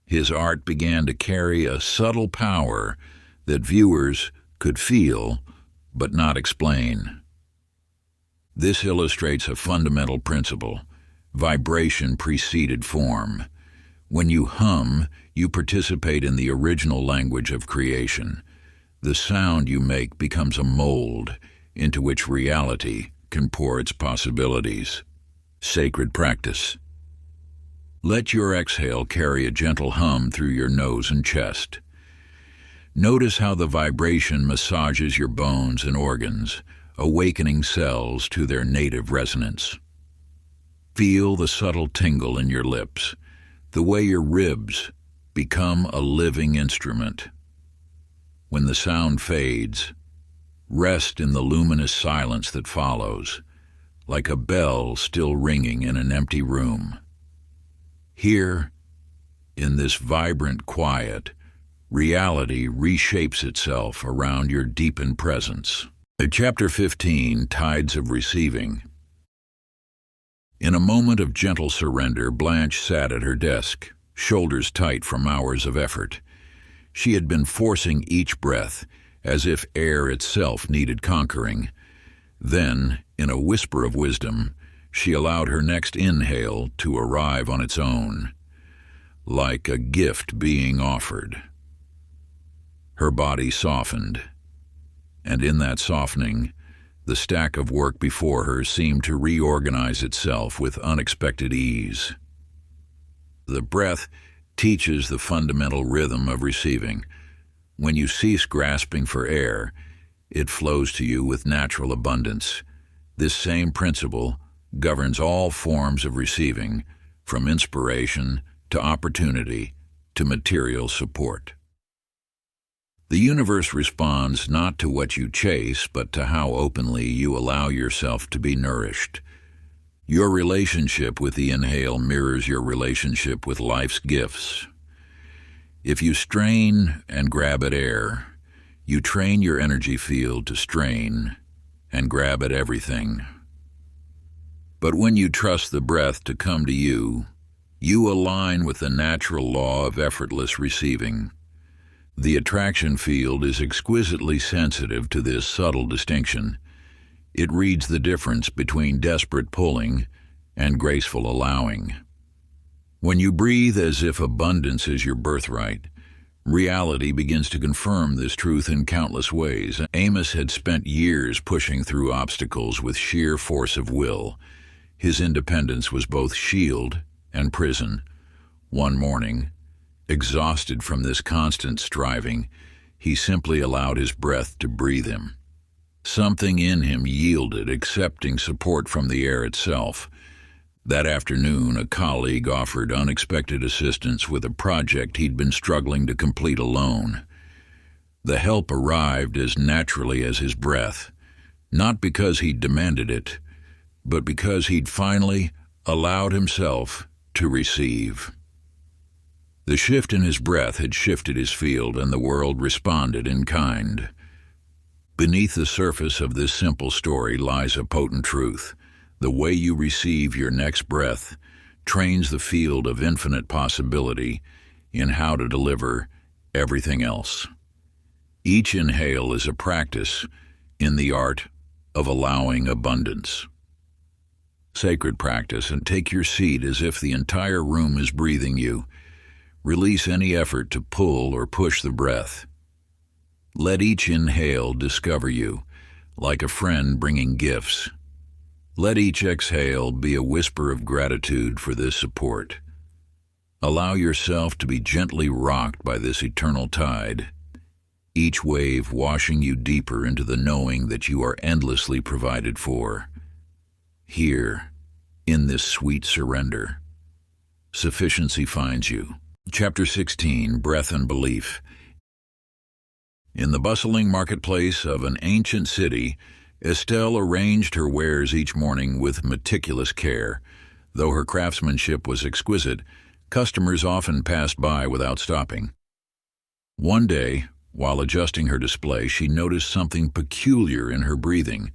His art began to carry a subtle power that viewers could feel but not explain. This illustrates a fundamental principle. Vibration preceded form. When you hum, you participate in the original language of creation. The sound you make becomes a mold into which reality can pour its possibilities. Sacred practice. Let your exhale carry a gentle hum through your nose and chest. Notice how the vibration massages your bones and organs, awakening cells to their native resonance. Feel the subtle tingle in your lips, the way your ribs become a living instrument. When the sound fades, rest in the luminous silence that follows, like a bell still ringing in an empty room. Here, in this vibrant quiet, reality reshapes itself around your deepened presence. Chapter 15, Tides of Receiving. In a moment of gentle surrender, Blanche sat at her desk, shoulders tight from hours of effort. She had been forcing each breath, as if air itself needed conquering. Then, in a whisper of wisdom, she allowed her next inhale to arrive on its own, like a gift being offered. Her body softened, and in that softening, the stack of work before her seemed to reorganize itself with unexpected ease. The breath teaches the fundamental rhythm of receiving. When you cease grasping for air, it flows to you with natural abundance. This same principle governs all forms of receiving, from inspiration to opportunity to material support. The universe responds not to what you chase, but to how openly you allow yourself to be nourished. Your relationship with the inhale mirrors your relationship with life's gifts. If you strain and grab at air, you train your energy field to strain and grab at everything. But when you trust the breath to come to you, you align with the natural law of effortless receiving. The attraction field is exquisitely sensitive to this subtle distinction. It reads the difference between desperate pulling and graceful allowing. When you breathe as if abundance is your birthright, reality begins to confirm this truth in countless ways. Amos had spent years pushing through obstacles with sheer force of will. His independence was both shield and prison. One morning, exhausted from this constant striving, he simply allowed his breath to breathe him. Something in him yielded, accepting support from the air itself. That afternoon, a colleague offered unexpected assistance with a project he'd been struggling to complete alone. The help arrived as naturally as his breath, not because he'd demanded it, but because he'd finally allowed himself to receive. The shift in his breath had shifted his field, and the world responded in kind. Beneath the surface of this simple story lies a potent truth. The way you receive your next breath trains the field of infinite possibility in how to deliver everything else. Each inhale is a practice in the art of allowing abundance. Sacred practice, and take your seat as if the entire room is breathing you. Release any effort to pull or push the breath. Let each inhale discover you, like a friend bringing gifts. Let each exhale be a whisper of gratitude for this support. Allow yourself to be gently rocked by this eternal tide, each wave washing you deeper into the knowing that you are endlessly provided for. Here, in this sweet surrender, sufficiency finds you. Chapter 16, Breath and Belief. In the bustling marketplace of an ancient city, Estelle arranged her wares each morning with meticulous care. Though her craftsmanship was exquisite, customers often passed by without stopping. One day, while adjusting her display, she noticed something peculiar in her breathing,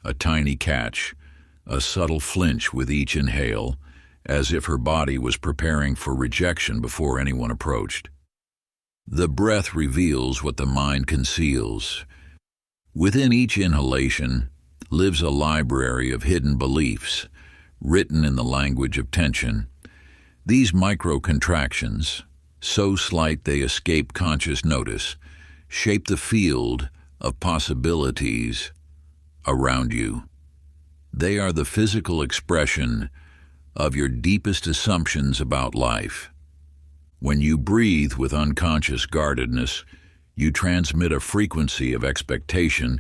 a tiny catch, a subtle flinch with each inhale, as if her body was preparing for rejection before anyone approached. The breath reveals what the mind conceals. Within each inhalation lives a library of hidden beliefs, written in the language of tension. These micro-contractions, so slight they escape conscious notice, shape the field of possibilities around you. They are the physical expression of your deepest assumptions about life. When you breathe with unconscious guardedness, you transmit a frequency of expectation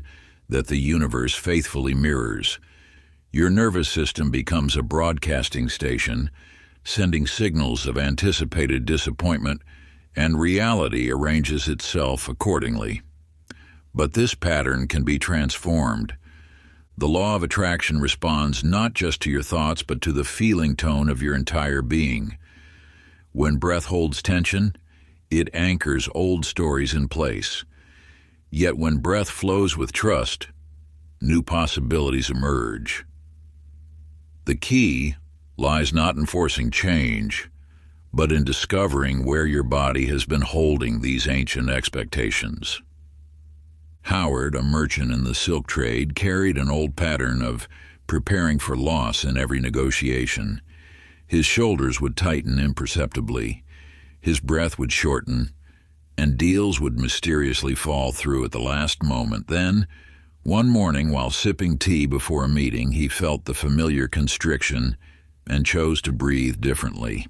that the universe faithfully mirrors. Your nervous system becomes a broadcasting station, sending signals of anticipated disappointment, and reality arranges itself accordingly. But this pattern can be transformed. The law of attraction responds not just to your thoughts, but to the feeling tone of your entire being. When breath holds tension, it anchors old stories in place. Yet when breath flows with trust, new possibilities emerge. The key lies not in forcing change, but in discovering where your body has been holding these ancient expectations. Howard, a merchant in the silk trade, carried an old pattern of preparing for loss in every negotiation. His shoulders would tighten imperceptibly, his breath would shorten, and deals would mysteriously fall through at the last moment. Then, one morning while sipping tea before a meeting, he felt the familiar constriction and chose to breathe differently.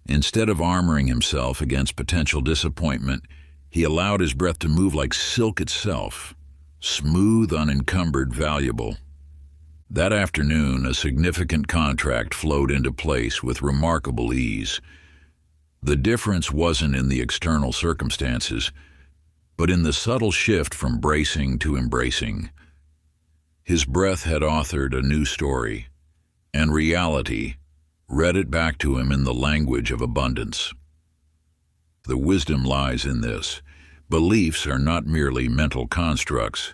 Instead of armoring himself against potential disappointment, he allowed his breath to move like silk itself, smooth, unencumbered, valuable. That afternoon, a significant contract flowed into place with remarkable ease. The difference wasn't in the external circumstances, but in the subtle shift from bracing to embracing. His breath had authored a new story, and reality read it back to him in the language of abundance. The wisdom lies in this. Beliefs are not merely mental constructs.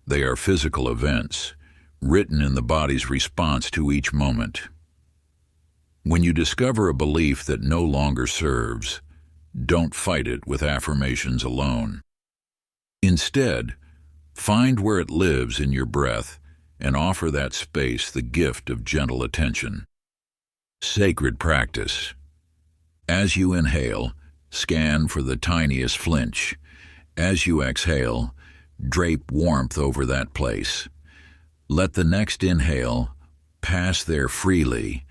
They are physical events, written in the body's response to each moment. When you discover a belief that no longer serves, don't fight it with affirmations alone. Instead, find where it lives in your breath and offer that space the gift of gentle attention. Sacred practice. As you inhale, scan for the tiniest flinch. As you exhale, drape warmth over that place. Let the next inhale pass there freely,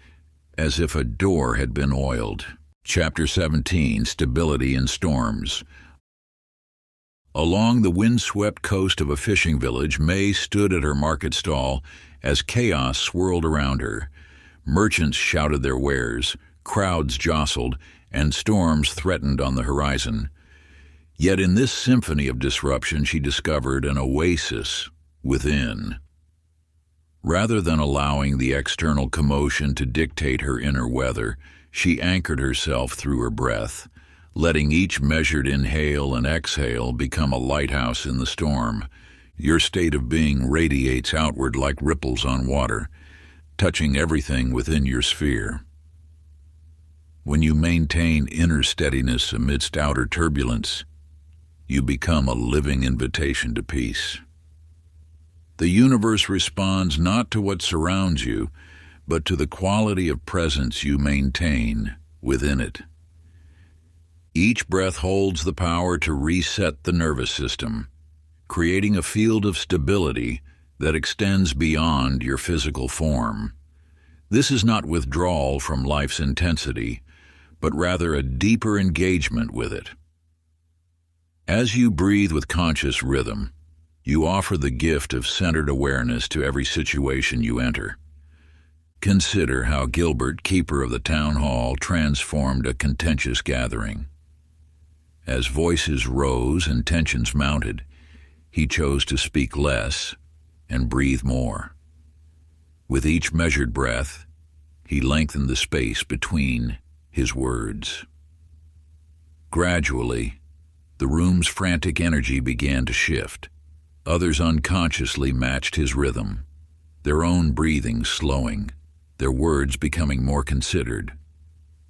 as if a door had been oiled. Chapter 17, Stability in Storms. Along the windswept coast of a fishing village, May stood at her market stall as chaos swirled around her. Merchants shouted their wares, crowds jostled, and storms threatened on the horizon. Yet in this symphony of disruption, she discovered an oasis within. Rather than allowing the external commotion to dictate her inner weather, she anchored herself through her breath, letting each measured inhale and exhale become a lighthouse in the storm. Your state of being radiates outward like ripples on water, touching everything within your sphere. When you maintain inner steadiness amidst outer turbulence, you become a living invitation to peace. The universe responds not to what surrounds you, but to the quality of presence you maintain within it. Each breath holds the power to reset the nervous system, creating a field of stability that extends beyond your physical form. This is not withdrawal from life's intensity, but rather a deeper engagement with it. As you breathe with conscious rhythm, you offer the gift of centered awareness to every situation you enter. Consider how Gilbert, keeper of the town hall, transformed a contentious gathering. As voices rose and tensions mounted, he chose to speak less and breathe more. With each measured breath, he lengthened the space between his words. Gradually, the room's frantic energy began to shift. Others unconsciously matched his rhythm, their own breathing slowing, their words becoming more considered.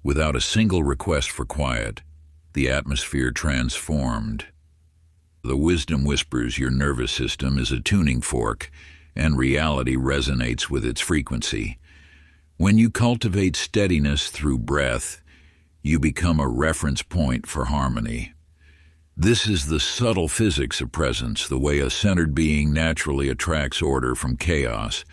Without a single request for quiet, the atmosphere transformed. The wisdom whispers your nervous system is a tuning fork, and reality resonates with its frequency. When you cultivate steadiness through breath, you become a reference point for harmony. This is the subtle physics of presence, the way a centered being naturally attracts order from chaos.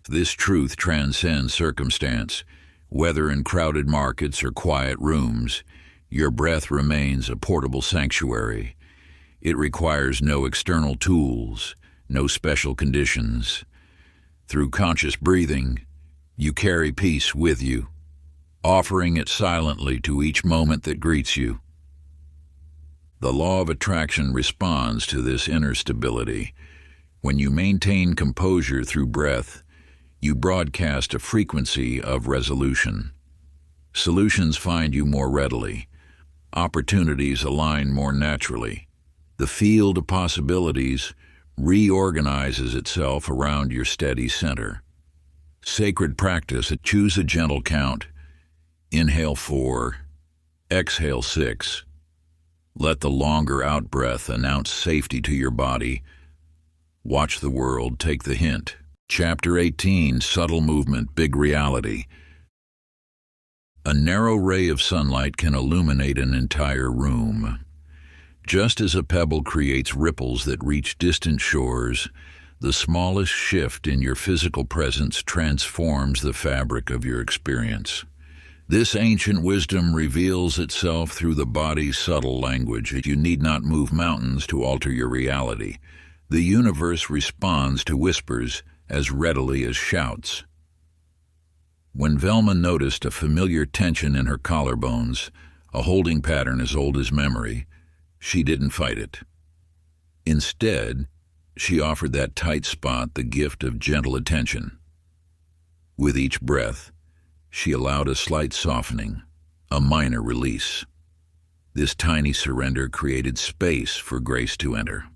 This truth transcends circumstance. Whether in crowded markets or quiet rooms, your breath remains a portable sanctuary. It requires no external tools, no special conditions. Through conscious breathing, you carry peace with you, offering it silently to each moment that greets you. The law of attraction responds to this inner stability. When you maintain composure through breath, you broadcast a frequency of resolution. Solutions find you more readily. Opportunities align more naturally. The field of possibilities reorganizes itself around your steady center. Sacred practice: choose a gentle count. Inhale 4, exhale 6. Let the longer out-breath announce safety to your body. Watch the world take the hint. Chapter 18, Subtle Movement, Big Reality. A narrow ray of sunlight can illuminate an entire room. Just as a pebble creates ripples that reach distant shores, the smallest shift in your physical presence transforms the fabric of your experience. This ancient wisdom reveals itself through the body's subtle language. You need not move mountains to alter your reality. The universe responds to whispers as readily as shouts. When Velma noticed a familiar tension in her collarbones, a holding pattern as old as memory, she didn't fight it. Instead, she offered that tight spot the gift of gentle attention. With each breath, she allowed a slight softening, a minor release. This tiny surrender created space for grace to enter.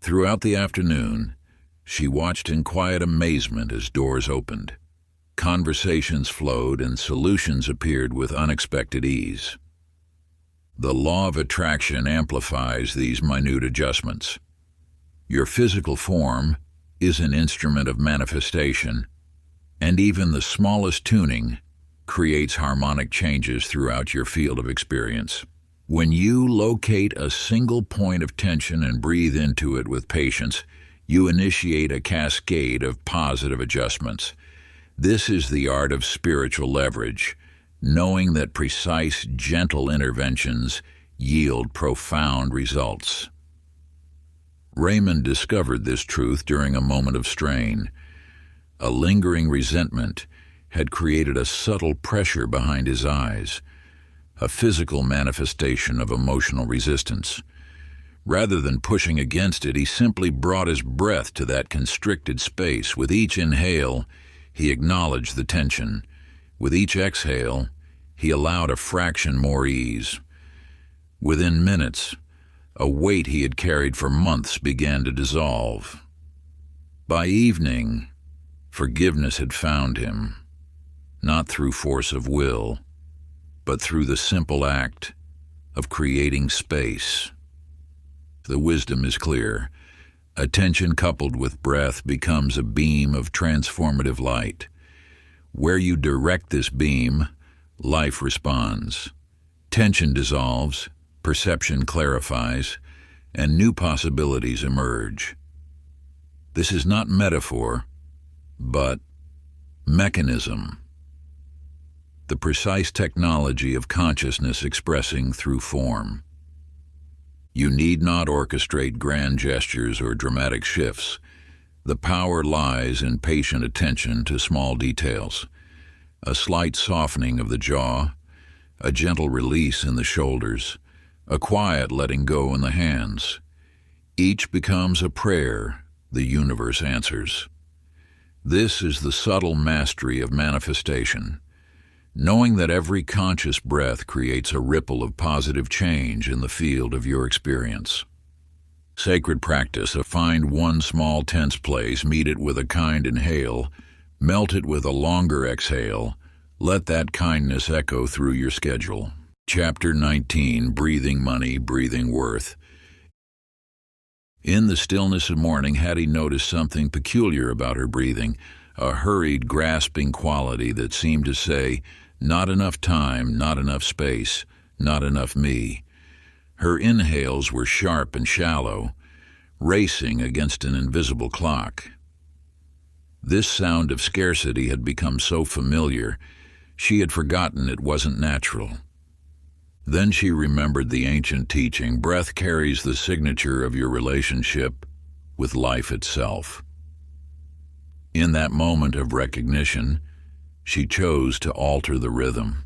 Throughout the afternoon, she watched in quiet amazement as doors opened. Conversations flowed and solutions appeared with unexpected ease. The law of attraction amplifies these minute adjustments. Your physical form is an instrument of manifestation, and even the smallest tuning creates harmonic changes throughout your field of experience. When you locate a single point of tension and breathe into it with patience, you initiate a cascade of positive adjustments. This is the art of spiritual leverage, knowing that precise, gentle interventions yield profound results. Raymond discovered this truth during a moment of strain. A lingering resentment had created a subtle pressure behind his eyes, a physical manifestation of emotional resistance. Rather than pushing against it, he simply brought his breath to that constricted space. With each inhale, he acknowledged the tension. With each exhale, he allowed a fraction more ease. Within minutes, a weight he had carried for months began to dissolve. By evening, forgiveness had found him, not through force of will, but through the simple act of creating space. The wisdom is clear. Attention coupled with breath becomes a beam of transformative light. Where you direct this beam, life responds. Tension dissolves, perception clarifies, and new possibilities emerge. This is not metaphor, but mechanism. The precise technology of consciousness expressing through form. You need not orchestrate grand gestures or dramatic shifts. The power lies in patient attention to small details. A slight softening of the jaw, a gentle release in the shoulders, a quiet letting go in the hands. Each becomes a prayer the universe answers. This is the subtle mastery of manifestation, knowing that every conscious breath creates a ripple of positive change in the field of your experience. Sacred practice. Find one small tense place, meet it with a kind inhale, melt it with a longer exhale. Let that kindness echo through your schedule. Chapter 19, Breathing Money, Breathing Worth. In the stillness of morning, Hattie noticed something peculiar about her breathing, a hurried, grasping quality that seemed to say, not enough time, not enough space, not enough me. Her inhales were sharp and shallow, racing against an invisible clock. This sound of scarcity had become so familiar, she had forgotten it wasn't natural. Then she remembered the ancient teaching, breath carries the signature of your relationship with life itself. In that moment of recognition, she chose to alter the rhythm.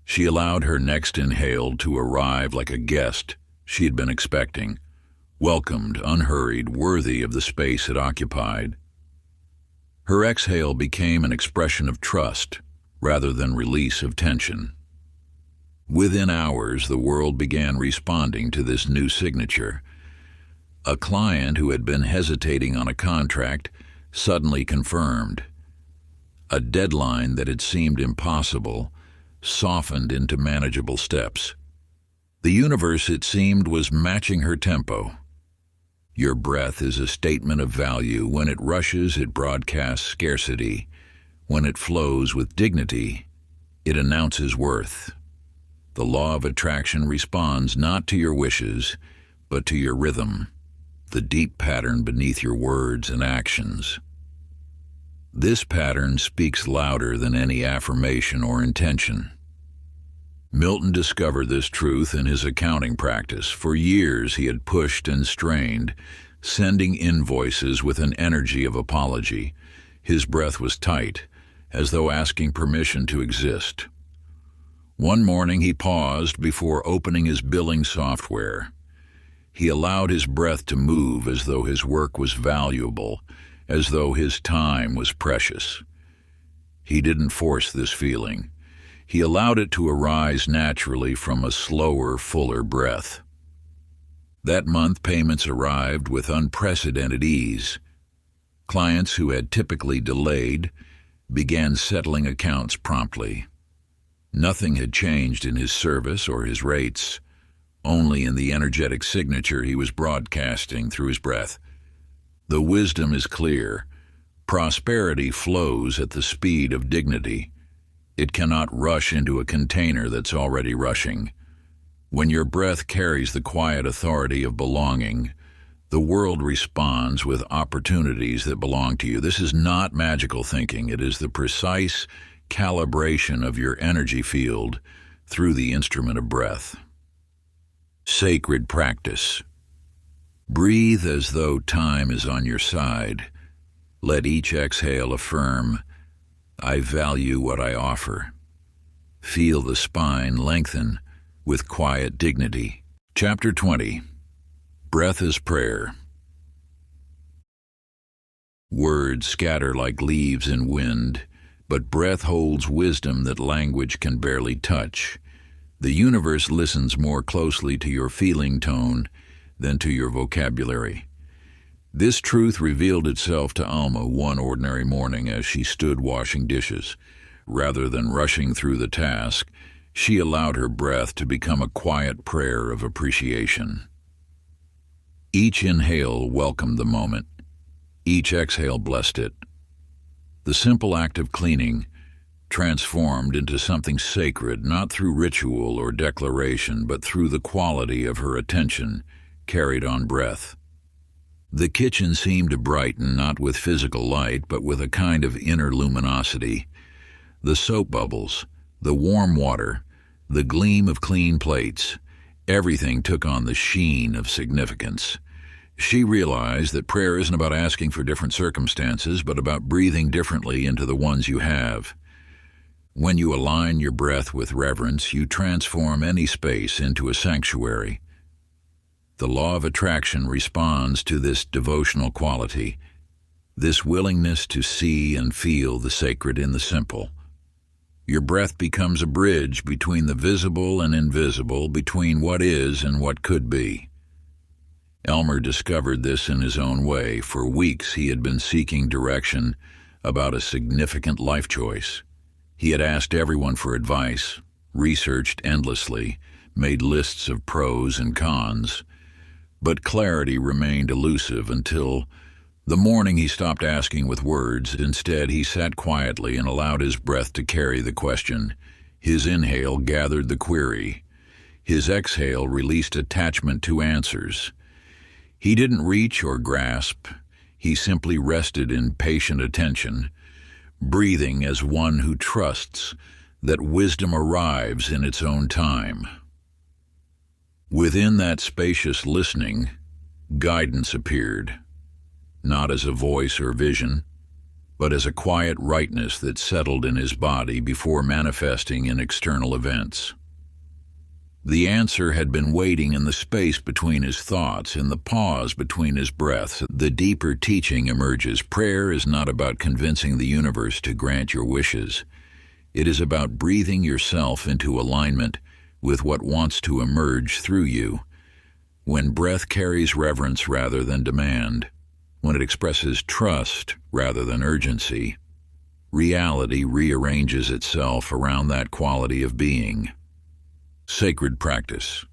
She allowed her next inhale to arrive like a guest she had been expecting, welcomed, unhurried, worthy of the space it occupied. Her exhale became an expression of trust rather than release of tension. Within hours, the world began responding to this new signature. A client who had been hesitating on a contract suddenly confirmed. A deadline that had seemed impossible softened into manageable steps. The universe, it seemed, was matching her tempo. Your breath is a statement of value. When it rushes, it broadcasts scarcity. When it flows with dignity, it announces worth. The law of attraction responds not to your wishes, but to your rhythm, the deep pattern beneath your words and actions. This pattern speaks louder than any affirmation or intention. Milton discovered this truth in his accounting practice. For years he had pushed and strained, sending invoices with an energy of apology. His breath was tight, as though asking permission to exist. One morning he paused before opening his billing software. He allowed his breath to move as though his work was valuable, as though his time was precious. He didn't force this feeling. He allowed it to arise naturally from a slower, fuller breath. That month, payments arrived with unprecedented ease. Clients who had typically delayed began settling accounts promptly. Nothing had changed in his service or his rates, only in the energetic signature he was broadcasting through his breath. The wisdom is clear. Prosperity flows at the speed of dignity. It cannot rush into a container that's already rushing. When your breath carries the quiet authority of belonging, the world responds with opportunities that belong to you. This is not magical thinking. It is the precise calibration of your energy field through the instrument of breath. Sacred practice. Breathe as though time is on your side. Let each exhale affirm, I value what I offer. Feel the spine lengthen with quiet dignity. Chapter 20. Breath as Prayer. Words scatter like leaves in wind, but breath holds wisdom that language can barely touch. The universe listens more closely to your feeling tone than to your vocabulary. This truth revealed itself to Alma one ordinary morning as she stood washing dishes. Rather than rushing through the task, she allowed her breath to become a quiet prayer of appreciation. Each inhale welcomed the moment. Each exhale blessed it. The simple act of cleaning transformed into something sacred, not through ritual or declaration, but through the quality of her attention carried on breath. The kitchen seemed to brighten not with physical light, but with a kind of inner luminosity. The soap bubbles, the warm water, the gleam of clean plates, everything took on the sheen of significance. She realized that prayer isn't about asking for different circumstances, but about breathing differently into the ones you have. When you align your breath with reverence, you transform any space into a sanctuary. The law of attraction responds to this devotional quality, this willingness to see and feel the sacred in the simple. Your breath becomes a bridge between the visible and invisible, between what is and what could be. Elmer discovered this in his own way. For weeks he had been seeking direction about a significant life choice. He had asked everyone for advice, researched endlessly, made lists of pros and cons, but clarity remained elusive until the morning he stopped asking with words. Instead, he sat quietly and allowed his breath to carry the question. His inhale gathered the query. His exhale released attachment to answers. He didn't reach or grasp. He simply rested in patient attention, breathing as one who trusts that wisdom arrives in its own time. Within that spacious listening, guidance appeared, not as a voice or vision, but as a quiet rightness that settled in his body before manifesting in external events. The answer had been waiting in the space between his thoughts, in the pause between his breaths. The deeper teaching emerges. Prayer is not about convincing the universe to grant your wishes. It is about breathing yourself into alignment with what wants to emerge through you. When breath carries reverence rather than demand, when it expresses trust rather than urgency, reality rearranges itself around that quality of being. Sacred practice.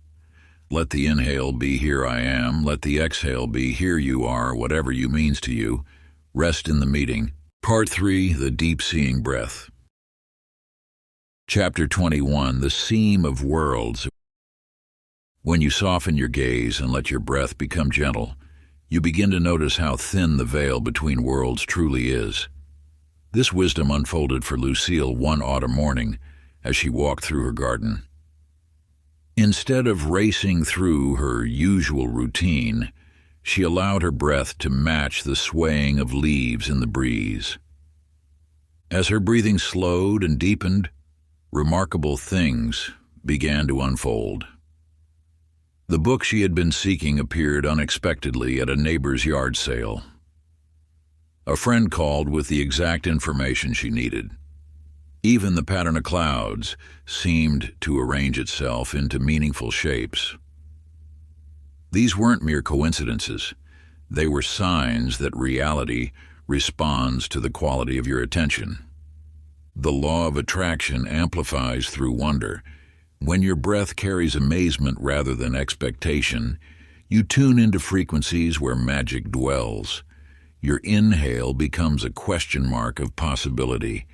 Let the inhale be here I am, let the exhale be here you are, whatever you means to you. Rest in the meeting. Part 3, the deep-seeing breath. Chapter 21, the seam of worlds. When you soften your gaze and let your breath become gentle, you begin to notice how thin the veil between worlds truly is. This wisdom unfolded for Lucille one autumn morning as she walked through her garden. Instead of racing through her usual routine, she allowed her breath to match the swaying of leaves in the breeze. As her breathing slowed and deepened, remarkable things began to unfold. The book she had been seeking appeared unexpectedly at a neighbor's yard sale. A friend called with the exact information she needed. Even the pattern of clouds seemed to arrange itself into meaningful shapes. These weren't mere coincidences. They were signs that reality responds to the quality of your attention. The law of attraction amplifies through wonder. When your breath carries amazement rather than expectation, you tune into frequencies where magic dwells. Your inhale becomes a question mark of possibility.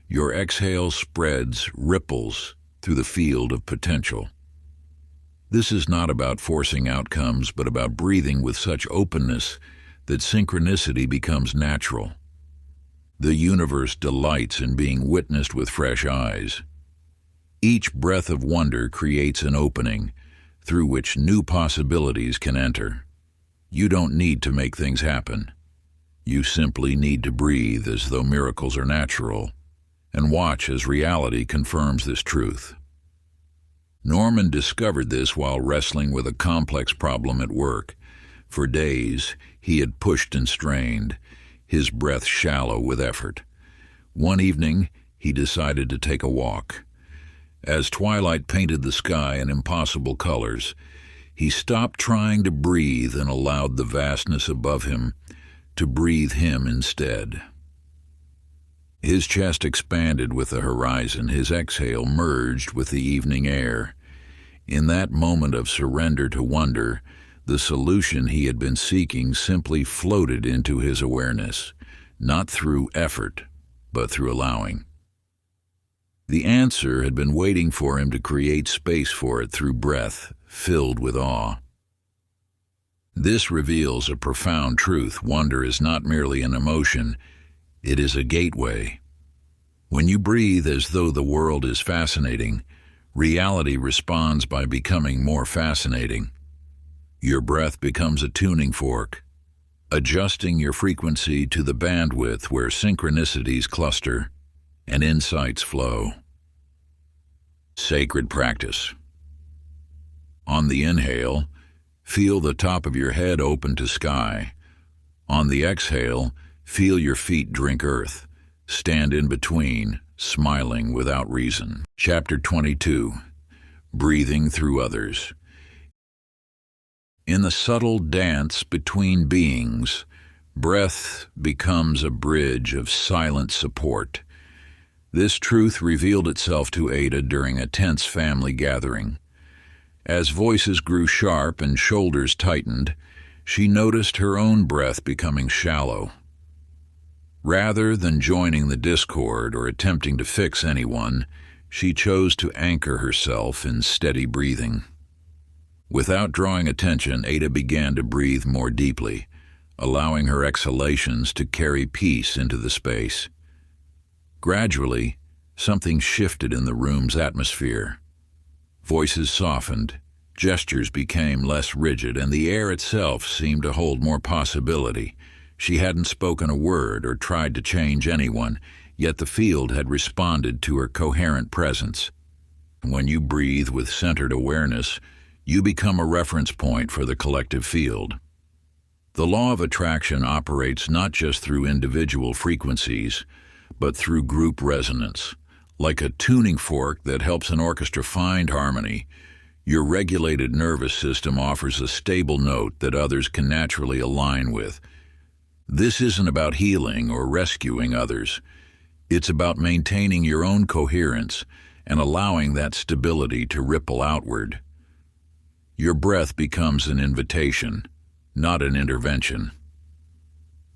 Your exhale spreads ripples through the field of potential. This is not about forcing outcomes, but about breathing with such openness that synchronicity becomes natural. The universe delights in being witnessed with fresh eyes. Each breath of wonder creates an opening through which new possibilities can enter. You don't need to make things happen. You simply need to breathe as though miracles are natural, and watch as reality confirms this truth. Norman discovered this while wrestling with a complex problem at work. For days, he had pushed and strained, his breath shallow with effort. One evening, he decided to take a walk. As twilight painted the sky in impossible colors, he stopped trying to breathe and allowed the vastness above him to breathe him instead. His chest expanded with the horizon, his exhale merged with the evening air. In that moment of surrender to wonder, the solution he had been seeking simply floated into his awareness, not through effort, but through allowing. The answer had been waiting for him to create space for it through breath, filled with awe. This reveals a profound truth. Wonder is not merely an emotion, it is a gateway. When you breathe as though the world is fascinating, reality responds by becoming more fascinating. Your breath becomes a tuning fork, adjusting your frequency to the bandwidth where synchronicities cluster and insights flow. Sacred practice. On the inhale, feel the top of your head open to sky. On the exhale, feel your feet drink earth. Stand in between, smiling without reason. Chapter 22. Breathing through others. In the subtle dance between beings, breath becomes a bridge of silent support. This truth revealed itself to Ada during a tense family gathering. As voices grew sharp and shoulders tightened, she noticed her own breath becoming shallow. Rather than joining the discord or attempting to fix anyone, she chose to anchor herself in steady breathing. Without drawing attention, Ada began to breathe more deeply, allowing her exhalations to carry peace into the space. Gradually, something shifted in the room's atmosphere. Voices softened, gestures became less rigid, and the air itself seemed to hold more possibility. She hadn't spoken a word or tried to change anyone, yet the field had responded to her coherent presence. When you breathe with centered awareness, you become a reference point for the collective field. The law of attraction operates not just through individual frequencies, but through group resonance. Like a tuning fork that helps an orchestra find harmony, your regulated nervous system offers a stable note that others can naturally align with. This isn't about healing or rescuing others. It's about maintaining your own coherence and allowing that stability to ripple outward. Your breath becomes an invitation, not an intervention.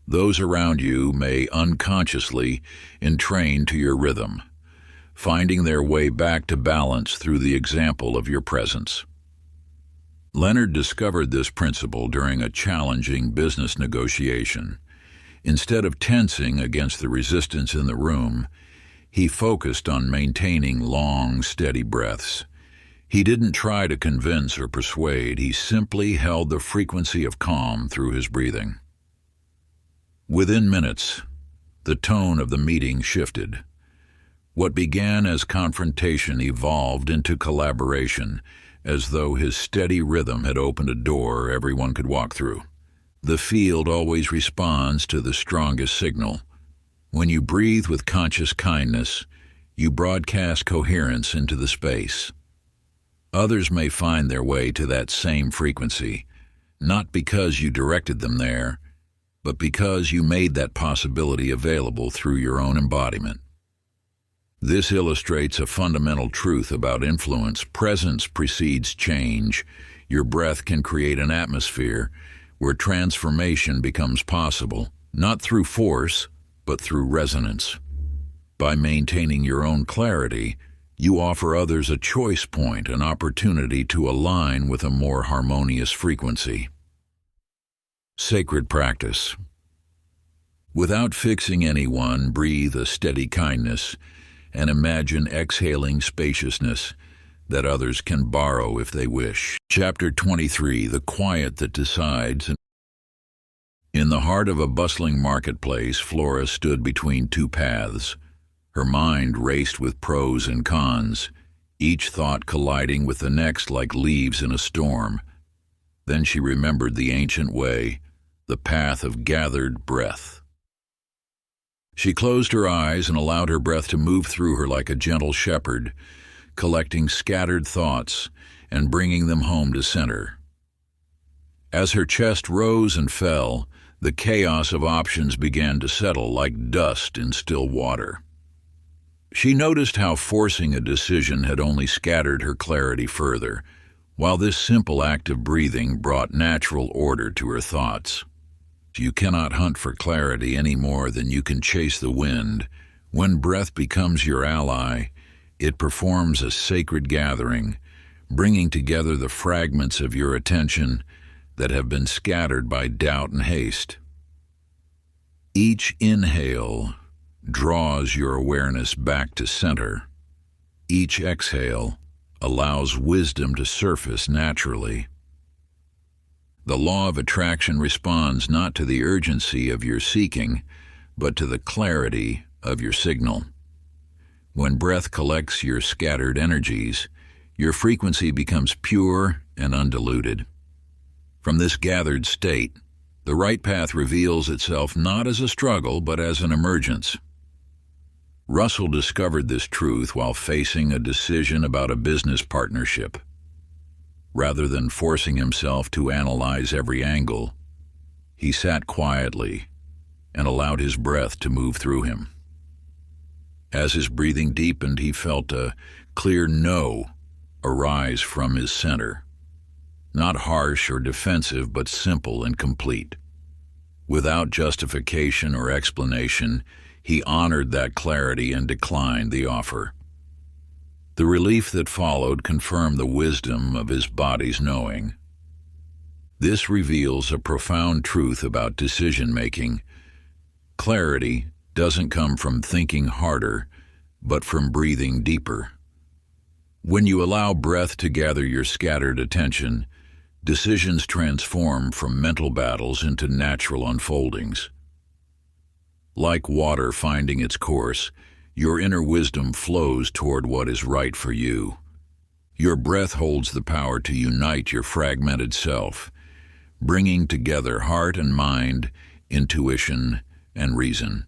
Those around you may unconsciously entrain to your rhythm, finding their way back to balance through the example of your presence. Leonard discovered this principle during a challenging business negotiation. Instead of tensing against the resistance in the room, he focused on maintaining long, steady breaths. He didn't try to convince or persuade, he simply held the frequency of calm through his breathing. Within minutes, the tone of the meeting shifted. What began as confrontation evolved into collaboration, as though his steady rhythm had opened a door everyone could walk through. The field always responds to the strongest signal. When you breathe with conscious kindness, you broadcast coherence into the space. Others may find their way to that same frequency, not because you directed them there, but because you made that possibility available through your own embodiment. This illustrates a fundamental truth about influence. Presence precedes change. Your breath can create an atmosphere where transformation becomes possible, not through force, but through resonance. By maintaining your own clarity, you offer others a choice point, an opportunity to align with a more harmonious frequency. Sacred practice. Without fixing anyone, breathe a steady kindness and imagine exhaling spaciousness that others can borrow if they wish. Chapter 23. The quiet that decides. In the heart of a bustling marketplace, Flora stood between two paths. Her mind raced with pros and cons, each thought colliding with the next like leaves in a storm. Then she remembered the ancient way, the path of gathered breath. She closed her eyes and allowed her breath to move through her like a gentle shepherd, collecting scattered thoughts and bringing them home to center. As her chest rose and fell, the chaos of options began to settle like dust in still water. She noticed how forcing a decision had only scattered her clarity further, while this simple act of breathing brought natural order to her thoughts. You cannot hunt for clarity any more than you can chase the wind. When breath becomes your ally, it performs a sacred gathering, bringing together the fragments of your attention that have been scattered by doubt and haste. Each inhale draws your awareness back to center. Each exhale allows wisdom to surface naturally. The law of attraction responds not to the urgency of your seeking, but to the clarity of your signal. When breath collects your scattered energies, your frequency becomes pure and undiluted. From this gathered state, the right path reveals itself not as a struggle, but as an emergence. Russell discovered this truth while facing a decision about a business partnership. Rather than forcing himself to analyze every angle, he sat quietly and allowed his breath to move through him. As his breathing deepened, he felt a clear no arise from his center. Not harsh or defensive, but simple and complete. Without justification or explanation, he honored that clarity and declined the offer. The relief that followed confirmed the wisdom of his body's knowing. This reveals a profound truth about decision-making. Clarity doesn't come from thinking harder, but from breathing deeper. When you allow breath to gather your scattered attention, decisions transform from mental battles into natural unfoldings. Like water finding its course, your inner wisdom flows toward what is right for you. Your breath holds the power to unite your fragmented self, bringing together heart and mind, intuition and reason.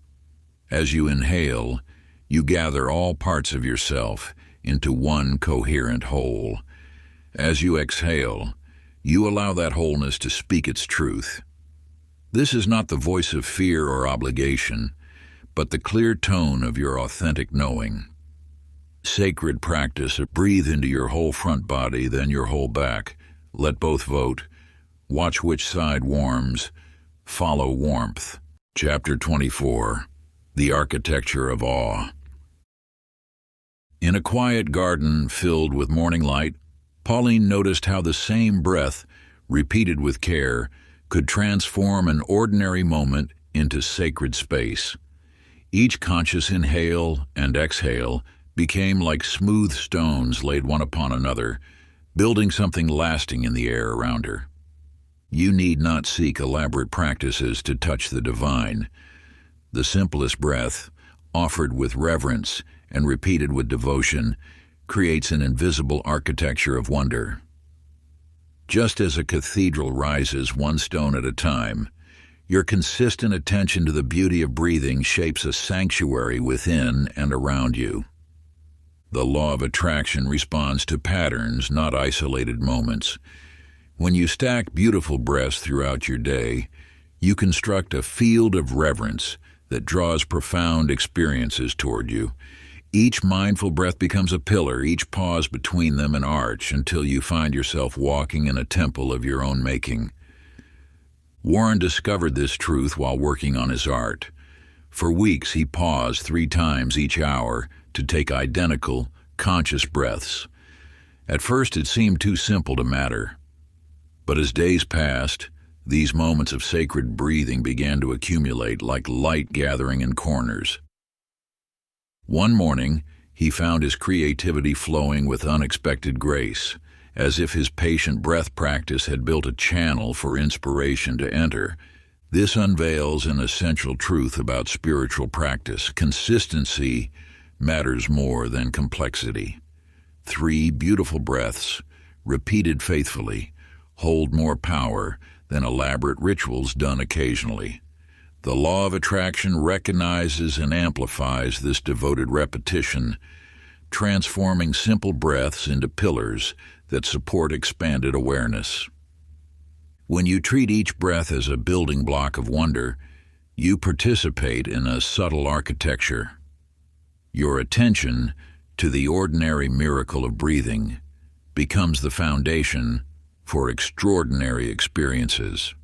As you inhale, you gather all parts of yourself into one coherent whole. As you exhale, you allow that wholeness to speak its truth. This is not the voice of fear or obligation, but the clear tone of your authentic knowing. Sacred practice. Breathe into your whole front body, then your whole back. Let both vote. Watch which side warms. Follow warmth. Chapter 24. The Architecture of Awe. In a quiet garden filled with morning light, Pauline noticed how the same breath, repeated with care, could transform an ordinary moment into sacred space. Each conscious inhale and exhale became like smooth stones laid one upon another, building something lasting in the air around her. You need not seek elaborate practices to touch the divine. The simplest breath, offered with reverence and repeated with devotion, creates an invisible architecture of wonder. Just as a cathedral rises one stone at a time, your consistent attention to the beauty of breathing shapes a sanctuary within and around you. The law of attraction responds to patterns, not isolated moments. When you stack beautiful breaths throughout your day, you construct a field of reverence that draws profound experiences toward you. Each mindful breath becomes a pillar, each pause between them an arch, until you find yourself walking in a temple of your own making. Warren discovered this truth while working on his art. For weeks he paused 3 times each hour to take identical, conscious breaths. At first it seemed too simple to matter. But as days passed, these moments of sacred breathing began to accumulate like light gathering in corners. One morning, he found his creativity flowing with unexpected grace, as if his patient breath practice had built a channel for inspiration to enter. This unveils an essential truth about spiritual practice. Consistency matters more than complexity. 3 beautiful breaths, repeated faithfully, hold more power than elaborate rituals done occasionally. The law of attraction recognizes and amplifies this devoted repetition, transforming simple breaths into pillars that support expanded awareness. When you treat each breath as a building block of wonder, you participate in a subtle architecture. Your attention to the ordinary miracle of breathing becomes the foundation for extraordinary experiences.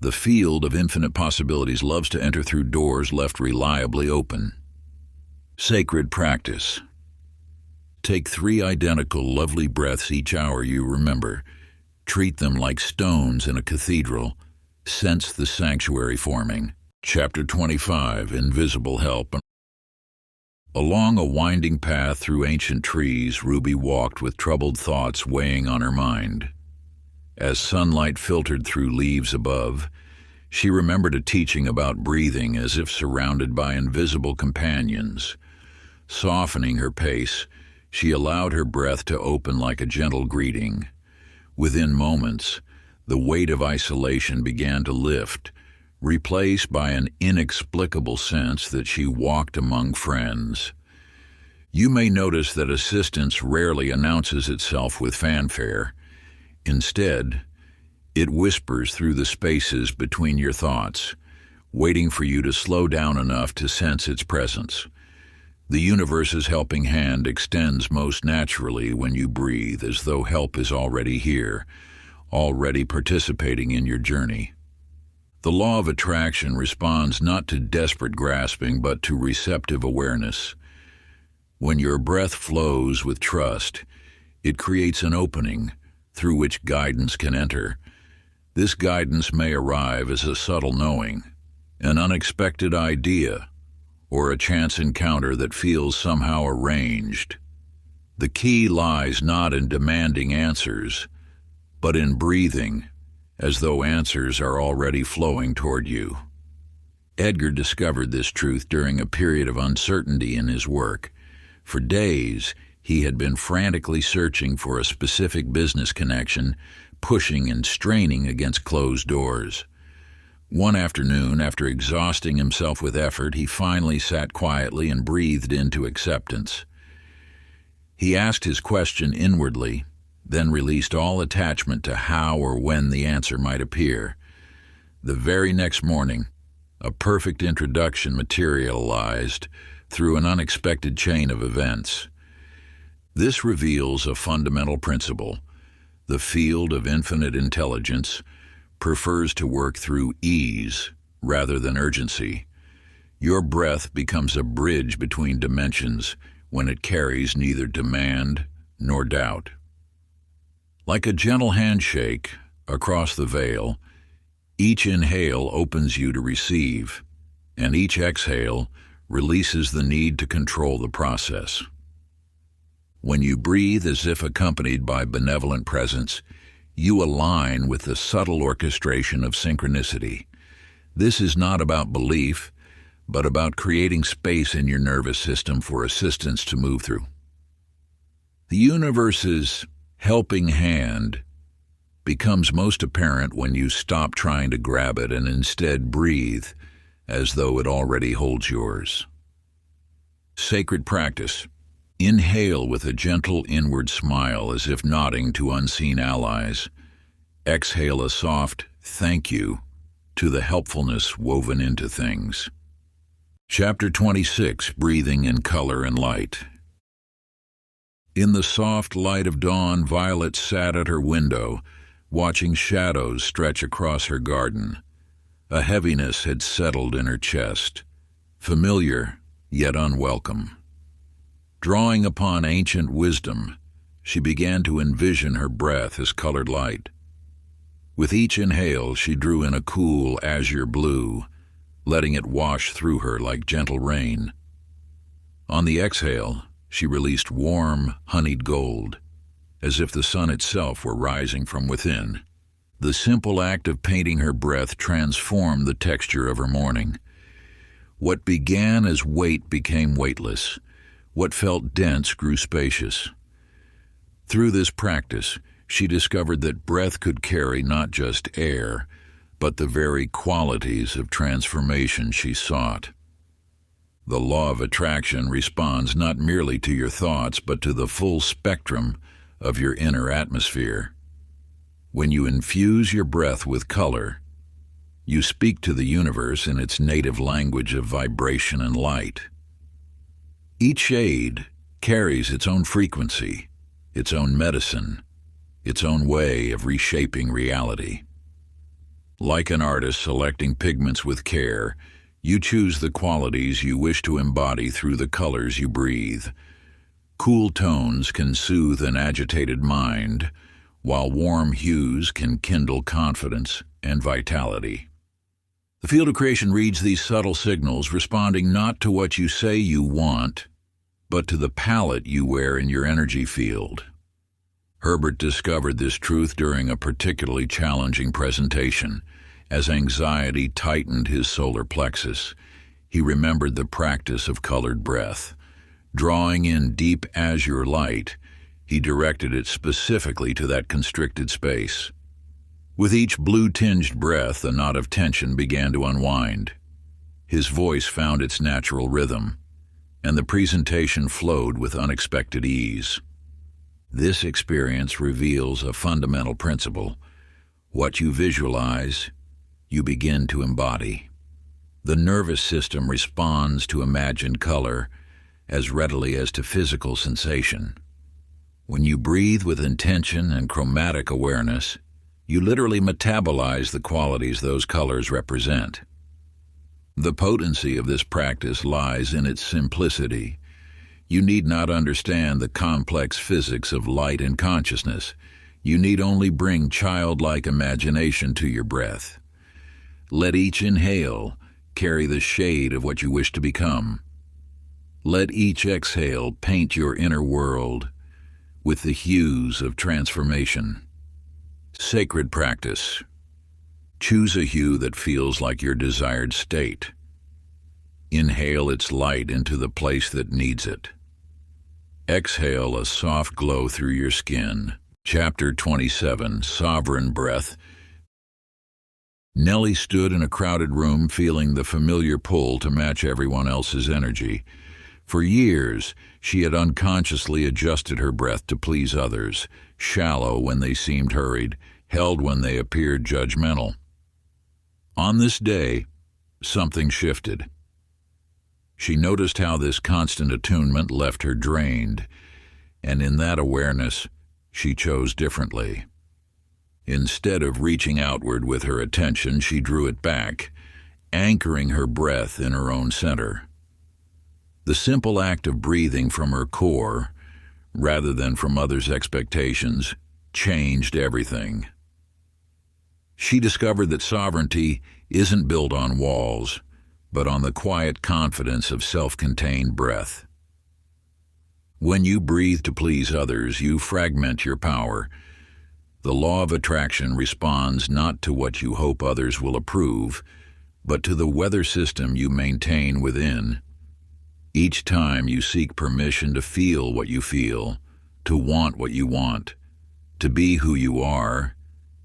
The field of infinite possibilities loves to enter through doors left reliably open. Sacred practice. Take 3 identical, lovely breaths each hour you remember. Treat them like stones in a cathedral. Sense the sanctuary forming. Chapter 25, Invisible Help. Along a winding path through ancient trees, Ruby walked with troubled thoughts weighing on her mind. As sunlight filtered through leaves above, she remembered a teaching about breathing as if surrounded by invisible companions. Softening her pace, she allowed her breath to open like a gentle greeting. Within moments, the weight of isolation began to lift, replaced by an inexplicable sense that she walked among friends. You may notice that assistance rarely announces itself with fanfare. Instead, it whispers through the spaces between your thoughts, waiting for you to slow down enough to sense its presence. The universe's helping hand extends most naturally when you breathe, as though help is already here, already participating in your journey. The law of attraction responds not to desperate grasping, but to receptive awareness. When your breath flows with trust, it creates an opening through which guidance can enter. This guidance may arrive as a subtle knowing, an unexpected idea, or a chance encounter that feels somehow arranged. The key lies not in demanding answers, but in breathing, as though answers are already flowing toward you. Edgar discovered this truth during a period of uncertainty in his work. For days, he had been frantically searching for a specific business connection, pushing and straining against closed doors. One afternoon, after exhausting himself with effort, he finally sat quietly and breathed into acceptance. He asked his question inwardly, then released all attachment to how or when the answer might appear. The very next morning, a perfect introduction materialized through an unexpected chain of events. This reveals a fundamental principle. The field of infinite intelligence prefers to work through ease rather than urgency. Your breath becomes a bridge between dimensions when it carries neither demand nor doubt. Like a gentle handshake across the veil, each inhale opens you to receive, and each exhale releases the need to control the process. When you breathe as if accompanied by benevolent presence, you align with the subtle orchestration of synchronicity. This is not about belief, but about creating space in your nervous system for assistance to move through. The universe's helping hand becomes most apparent when you stop trying to grab it and instead breathe as though it already holds yours. Sacred practice. Inhale with a gentle inward smile as if nodding to unseen allies. Exhale a soft thank you to the helpfulness woven into things. Chapter 26, Breathing in Color and Light. In the soft light of dawn, Violet sat at her window, watching shadows stretch across her garden. A heaviness had settled in her chest, familiar yet unwelcome. Drawing upon ancient wisdom, she began to envision her breath as colored light. With each inhale, she drew in a cool azure blue, letting it wash through her like gentle rain. On the exhale, she released warm, honeyed gold, as if the sun itself were rising from within. The simple act of painting her breath transformed the texture of her morning. What began as weight became weightless. What felt dense grew spacious. Through this practice, she discovered that breath could carry not just air, but the very qualities of transformation she sought. The law of attraction responds not merely to your thoughts, but to the full spectrum of your inner atmosphere. When you infuse your breath with color, you speak to the universe in its native language of vibration and light. Each shade carries its own frequency, its own medicine, its own way of reshaping reality. Like an artist selecting pigments with care, you choose the qualities you wish to embody through the colors you breathe. Cool tones can soothe an agitated mind, while warm hues can kindle confidence and vitality. The field of creation reads these subtle signals, responding not to what you say you want, but to the palette you wear in your energy field. Herbert discovered this truth during a particularly challenging presentation. As anxiety tightened his solar plexus, he remembered the practice of colored breath. Drawing in deep azure light, he directed it specifically to that constricted space. With each blue-tinged breath, a knot of tension began to unwind. His voice found its natural rhythm, and the presentation flowed with unexpected ease. This experience reveals a fundamental principle. What you visualize, you begin to embody. The nervous system responds to imagined color as readily as to physical sensation. When you breathe with intention and chromatic awareness, you literally metabolize the qualities those colors represent. The potency of this practice lies in its simplicity. You need not understand the complex physics of light and consciousness. You need only bring childlike imagination to your breath. Let each inhale carry the shade of what you wish to become. Let each exhale paint your inner world with the hues of transformation. Sacred practice. Choose a hue that feels like your desired state. Inhale its light into the place that needs it. Exhale a soft glow through your skin. Chapter 27, Sovereign Breath. Nellie stood in a crowded room feeling the familiar pull to match everyone else's energy. For years, she had unconsciously adjusted her breath to please others, shallow when they seemed hurried, held when they appeared judgmental. On this day, something shifted. She noticed how this constant attunement left her drained, and in that awareness, she chose differently. Instead of reaching outward with her attention, she drew it back, anchoring her breath in her own center. The simple act of breathing from her core, rather than from others' expectations, changed everything. She discovered that sovereignty isn't built on walls, but on the quiet confidence of self-contained breath. When you breathe to please others, you fragment your power. The law of attraction responds not to what you hope others will approve, but to the weather system you maintain within. Each time you seek permission to feel what you feel, to want what you want, to be who you are,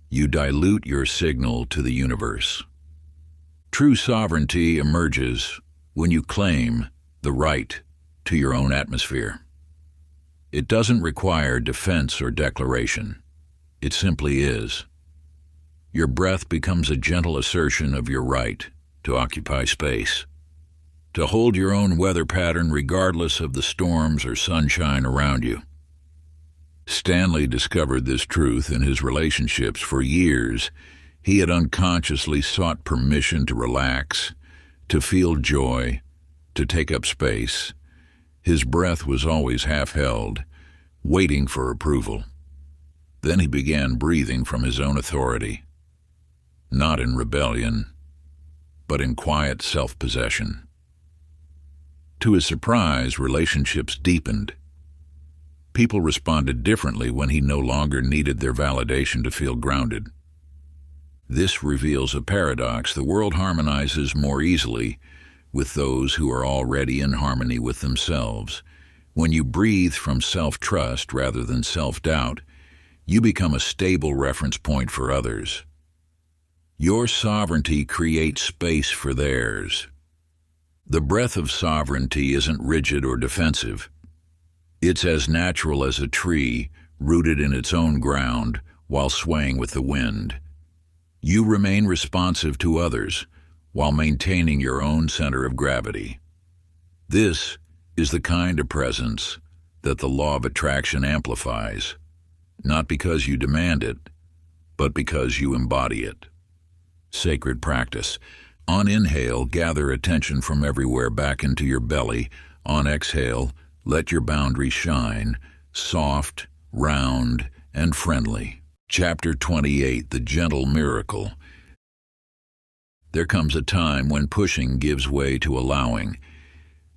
you dilute your signal to the universe. True sovereignty emerges when you claim the right to your own atmosphere. It doesn't require defense or declaration. It simply is. Your breath becomes a gentle assertion of your right to occupy space, to hold your own weather pattern regardless of the storms or sunshine around you. Stanley discovered this truth in his relationships. For years, he had unconsciously sought permission to relax, to feel joy, to take up space. His breath was always half-held, waiting for approval. Then he began breathing from his own authority, not in rebellion, but in quiet self-possession. To his surprise, relationships deepened. People responded differently when he no longer needed their validation to feel grounded. This reveals a paradox. The world harmonizes more easily with those who are already in harmony with themselves. When you breathe from self-trust rather than self-doubt, you become a stable reference point for others. Your sovereignty creates space for theirs. The breath of sovereignty isn't rigid or defensive. It's as natural as a tree rooted in its own ground while swaying with the wind. You remain responsive to others while maintaining your own center of gravity. This is the kind of presence that the law of attraction amplifies, not because you demand it, but because you embody it. Sacred practice. On inhale, gather attention from everywhere back into your belly. On exhale, let your boundaries shine, soft, round, and friendly. Chapter 28, The Gentle Miracle. There comes a time when pushing gives way to allowing.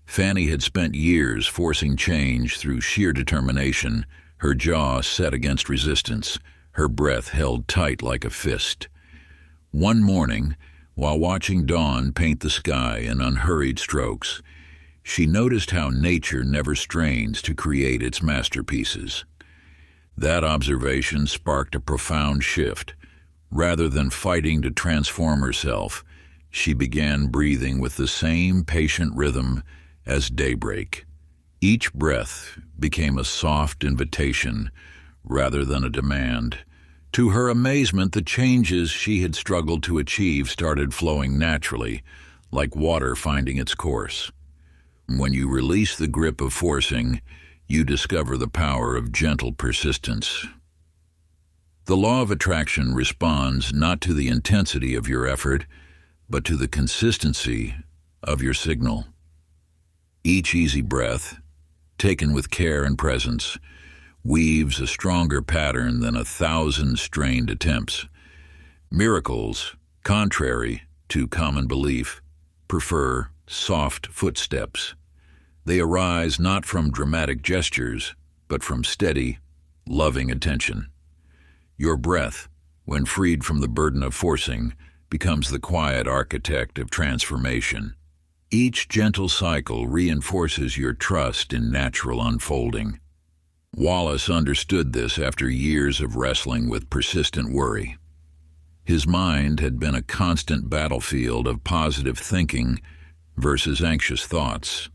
Fanny had spent years forcing change through sheer determination, her jaw set against resistance, her breath held tight like a fist. One morning, while watching dawn paint the sky in unhurried strokes, she noticed how nature never strains to create its masterpieces. That observation sparked a profound shift. Rather than fighting to transform herself, she began breathing with the same patient rhythm as daybreak. Each breath became a soft invitation rather than a demand. To her amazement, the changes she had struggled to achieve started flowing naturally, like water finding its course. When you release the grip of forcing, you discover the power of gentle persistence. The law of attraction responds not to the intensity of your effort, but to the consistency of your signal. Each easy breath, taken with care and presence, weaves a stronger pattern than 1,000 strained attempts. Miracles, contrary to common belief, prefer soft footsteps. They arise not from dramatic gestures, but from steady, loving attention. Your breath, when freed from the burden of forcing, becomes the quiet architect of transformation. Each gentle cycle reinforces your trust in natural unfolding. Wallace understood this after years of wrestling with persistent worry. His mind had been a constant battlefield of positive thinking versus anxious thoughts.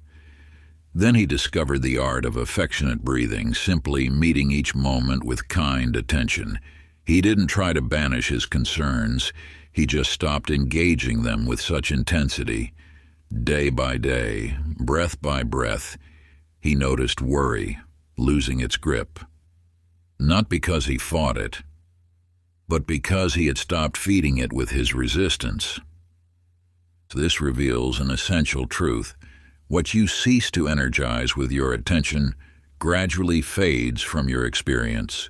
Then he discovered the art of affectionate breathing, simply meeting each moment with kind attention. He didn't try to banish his concerns, he just stopped engaging them with such intensity. Day by day, breath by breath, he noticed worry losing its grip. Not because he fought it, but because he had stopped feeding it with his resistance. This reveals an essential truth. What you cease to energize with your attention gradually fades from your experience.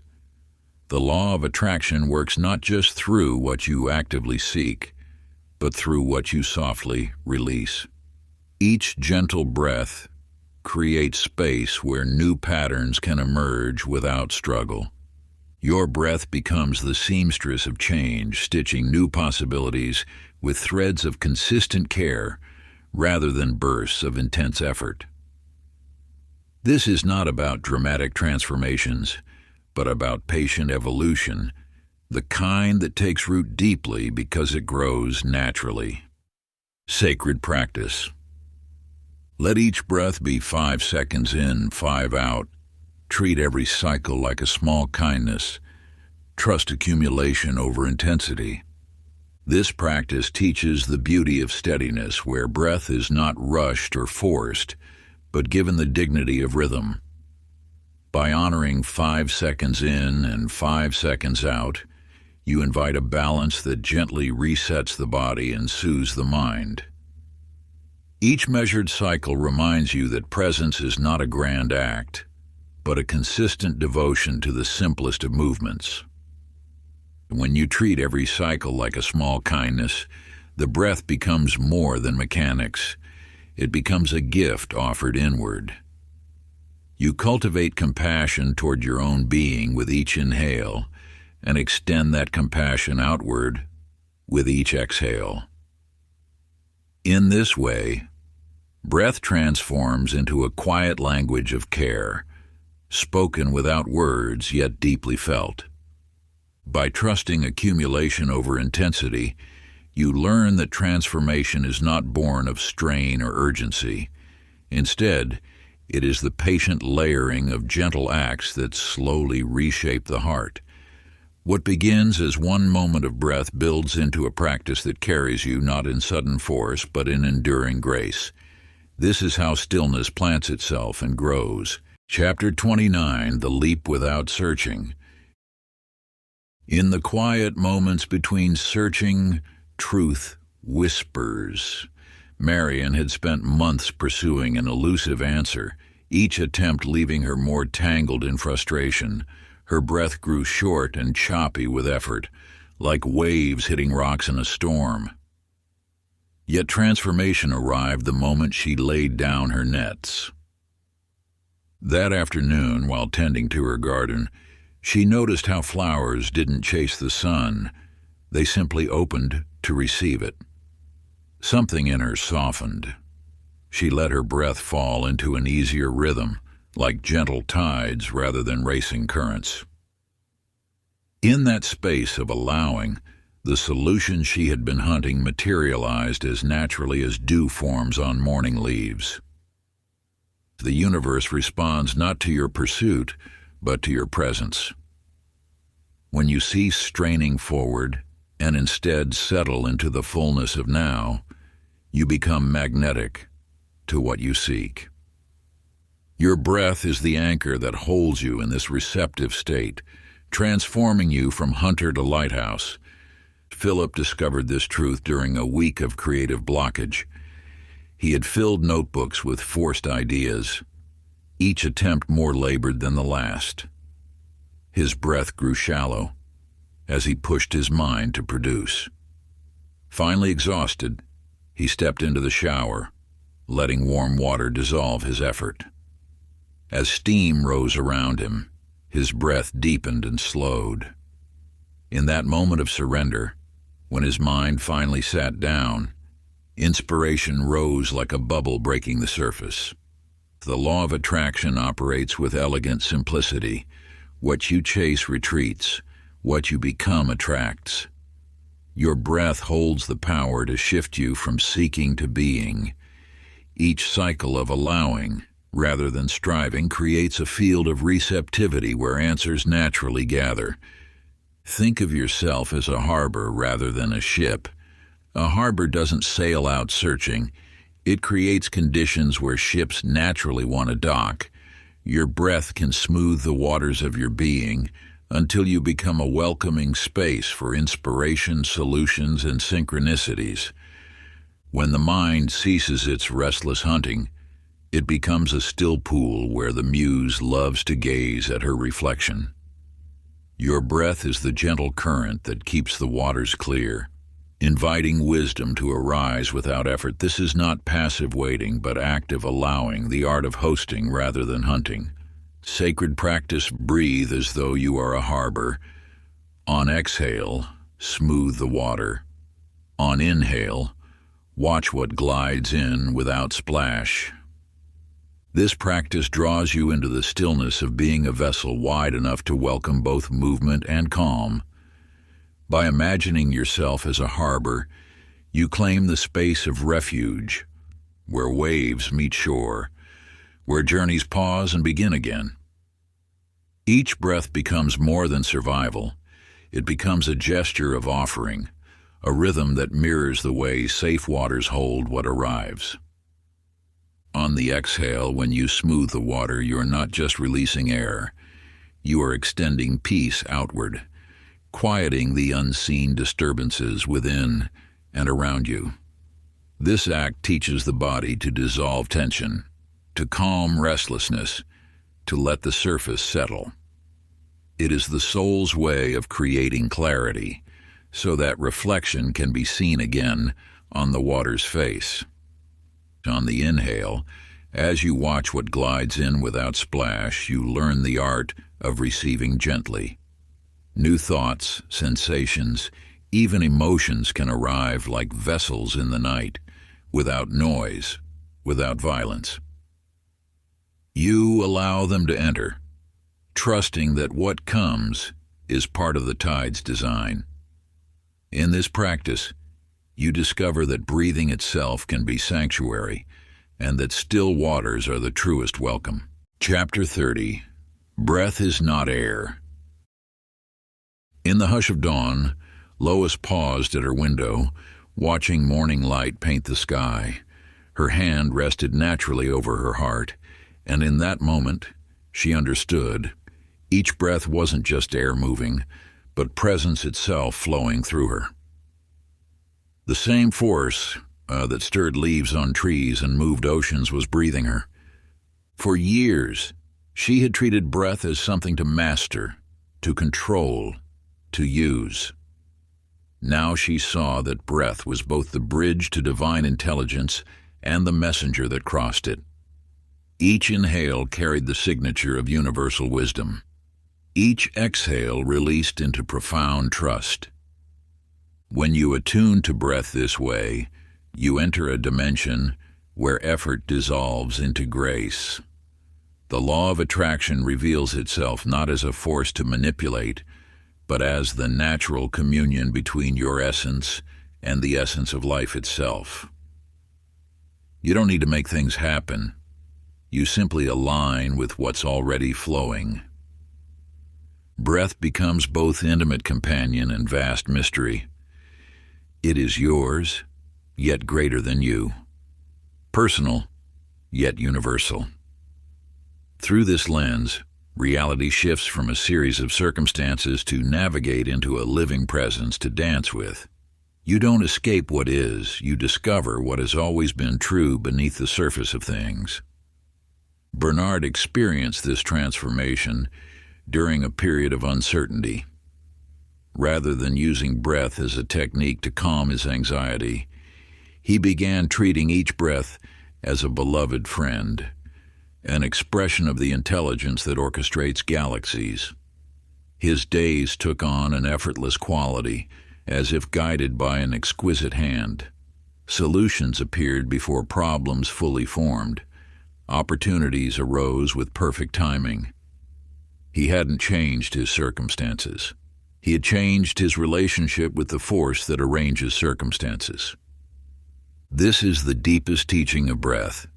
The law of attraction works not just through what you actively seek, but through what you softly release. Each gentle breath creates space where new patterns can emerge without struggle. Your breath becomes the seamstress of change, stitching new possibilities with threads of consistent care rather than bursts of intense effort. This is not about dramatic transformations, but about patient evolution, the kind that takes root deeply because it grows naturally. Sacred practice. Let each breath be 5 seconds in, 5 out. Treat every cycle like a small kindness. Trust accumulation over intensity. This practice teaches the beauty of steadiness, where breath is not rushed or forced, but given the dignity of rhythm. By honoring 5 seconds in and 5 seconds out, you invite a balance that gently resets the body and soothes the mind. Each measured cycle reminds you that presence is not a grand act, but a consistent devotion to the simplest of movements. When you treat every cycle like a small kindness, the breath becomes more than mechanics. It becomes a gift offered inward. You cultivate compassion toward your own being with each inhale, and extend that compassion outward with each exhale. In this way, breath transforms into a quiet language of care, spoken without words yet deeply felt. By trusting accumulation over intensity, you learn that transformation is not born of strain or urgency. Instead, it is the patient layering of gentle acts that slowly reshape the heart. What begins as one moment of breath builds into a practice that carries you not in sudden force, but in enduring grace. This is how stillness plants itself and grows. Chapter 29, The Leap Without Searching. In the quiet moments between searching, truth whispers. Marian had spent months pursuing an elusive answer, each attempt leaving her more tangled in frustration. Her breath grew short and choppy with effort, like waves hitting rocks in a storm. Yet transformation arrived the moment she laid down her nets. That afternoon, while tending to her garden, she noticed how flowers didn't chase the sun. They simply opened to receive it. Something in her softened. She let her breath fall into an easier rhythm, like gentle tides rather than racing currents. In that space of allowing, the solution she had been hunting materialized as naturally as dew forms on morning leaves. The universe responds not to your pursuit, but to your presence. When you cease straining forward and instead settle into the fullness of now, you become magnetic to what you seek. Your breath is the anchor that holds you in this receptive state, transforming you from hunter to lighthouse. Philip discovered this truth during a week of creative blockage. He had filled notebooks with forced ideas, each attempt more labored than the last. His breath grew shallow as he pushed his mind to produce. Finally exhausted, he stepped into the shower, letting warm water dissolve his effort. As steam rose around him, his breath deepened and slowed. In that moment of surrender, when his mind finally sat down, inspiration rose like a bubble breaking the surface. The law of attraction operates with elegant simplicity. What you chase retreats. What you become attracts. Your breath holds the power to shift you from seeking to being. Each cycle of allowing, rather than striving, creates a field of receptivity where answers naturally gather. Think of yourself as a harbor rather than a ship. A harbor doesn't sail out searching. It creates conditions where ships naturally want to dock. Your breath can smooth the waters of your being until you become a welcoming space for inspiration, solutions, and synchronicities. When the mind ceases its restless hunting, it becomes a still pool where the muse loves to gaze at her reflection. Your breath is the gentle current that keeps the waters clear, inviting wisdom to arise without effort. This is not passive waiting, but active allowing, the art of hosting rather than hunting. Sacred practice, breathe as though you are a harbor. On exhale, smooth the water. On inhale, watch what glides in without splash. This practice draws you into the stillness of being a vessel wide enough to welcome both movement and calm. By imagining yourself as a harbor, you claim the space of refuge, where waves meet shore, where journeys pause and begin again. Each breath becomes more than survival. It becomes a gesture of offering, a rhythm that mirrors the way safe waters hold what arrives. On the exhale, when you smooth the water, you're not just releasing air. You are extending peace outward, quieting the unseen disturbances within and around you. This act teaches the body to dissolve tension, to calm restlessness, to let the surface settle. It is the soul's way of creating clarity, so that reflection can be seen again on the water's face. On the inhale, as you watch what glides in without splash, you learn the art of receiving gently. New thoughts, sensations, even emotions can arrive like vessels in the night, without noise, without violence. You allow them to enter, trusting that what comes is part of the tide's design. In this practice, you discover that breathing itself can be sanctuary, and that still waters are the truest welcome. Chapter 30. Breath is not air. In the hush of dawn, Lois paused at her window, watching morning light paint the sky. Her hand rested naturally over her heart, and in that moment, she understood. Each breath wasn't just air moving, but presence itself flowing through her. The same force that stirred leaves on trees and moved oceans was breathing her. For years, she had treated breath as something to master, to control, to use. Now she saw that breath was both the bridge to divine intelligence and the messenger that crossed it. Each inhale carried the signature of universal wisdom. Each exhale released into profound trust. When you attune to breath this way, you enter a dimension where effort dissolves into grace. The law of attraction reveals itself not as a force to manipulate, but as the natural communion between your essence and the essence of life itself. You don't need to make things happen. You simply align with what's already flowing. Breath becomes both intimate companion and vast mystery. It is yours, yet greater than you. Personal, yet universal. Through this lens, reality shifts from a series of circumstances to navigate into a living presence to dance with. You don't escape what is, you discover what has always been true beneath the surface of things. Bernard experienced this transformation during a period of uncertainty. Rather than using breath as a technique to calm his anxiety, he began treating each breath as a beloved friend, an expression of the intelligence that orchestrates galaxies. His days took on an effortless quality, as if guided by an exquisite hand. Solutions appeared before problems fully formed. Opportunities arose with perfect timing. He hadn't changed his circumstances. He had changed his relationship with the force that arranges circumstances. This is the deepest teaching of breath.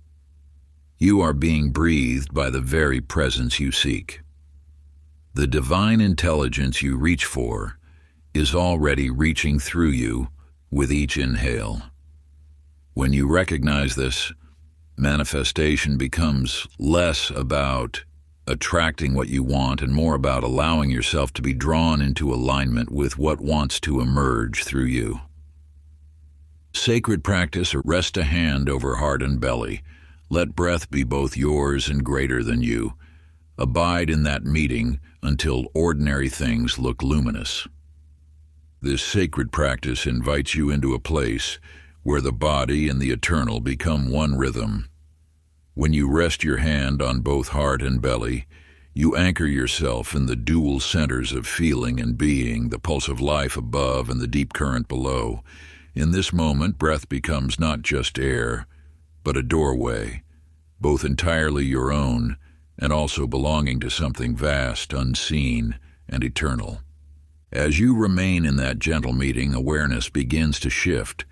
You are being breathed by the very presence you seek. The divine intelligence you reach for is already reaching through you with each inhale. When you recognize this, manifestation becomes less about attracting what you want and more about allowing yourself to be drawn into alignment with what wants to emerge through you. Sacred practice: rest a hand over heart and belly. Let breath be both yours and greater than you. Abide in that meeting until ordinary things look luminous. This sacred practice invites you into a place where the body and the eternal become one rhythm. When you rest your hand on both heart and belly, you anchor yourself in the dual centers of feeling and being, the pulse of life above and the deep current below. In this moment, breath becomes not just air, but a doorway, both entirely your own and also belonging to something vast, unseen, and eternal. As you remain in that gentle meeting, awareness begins to shift.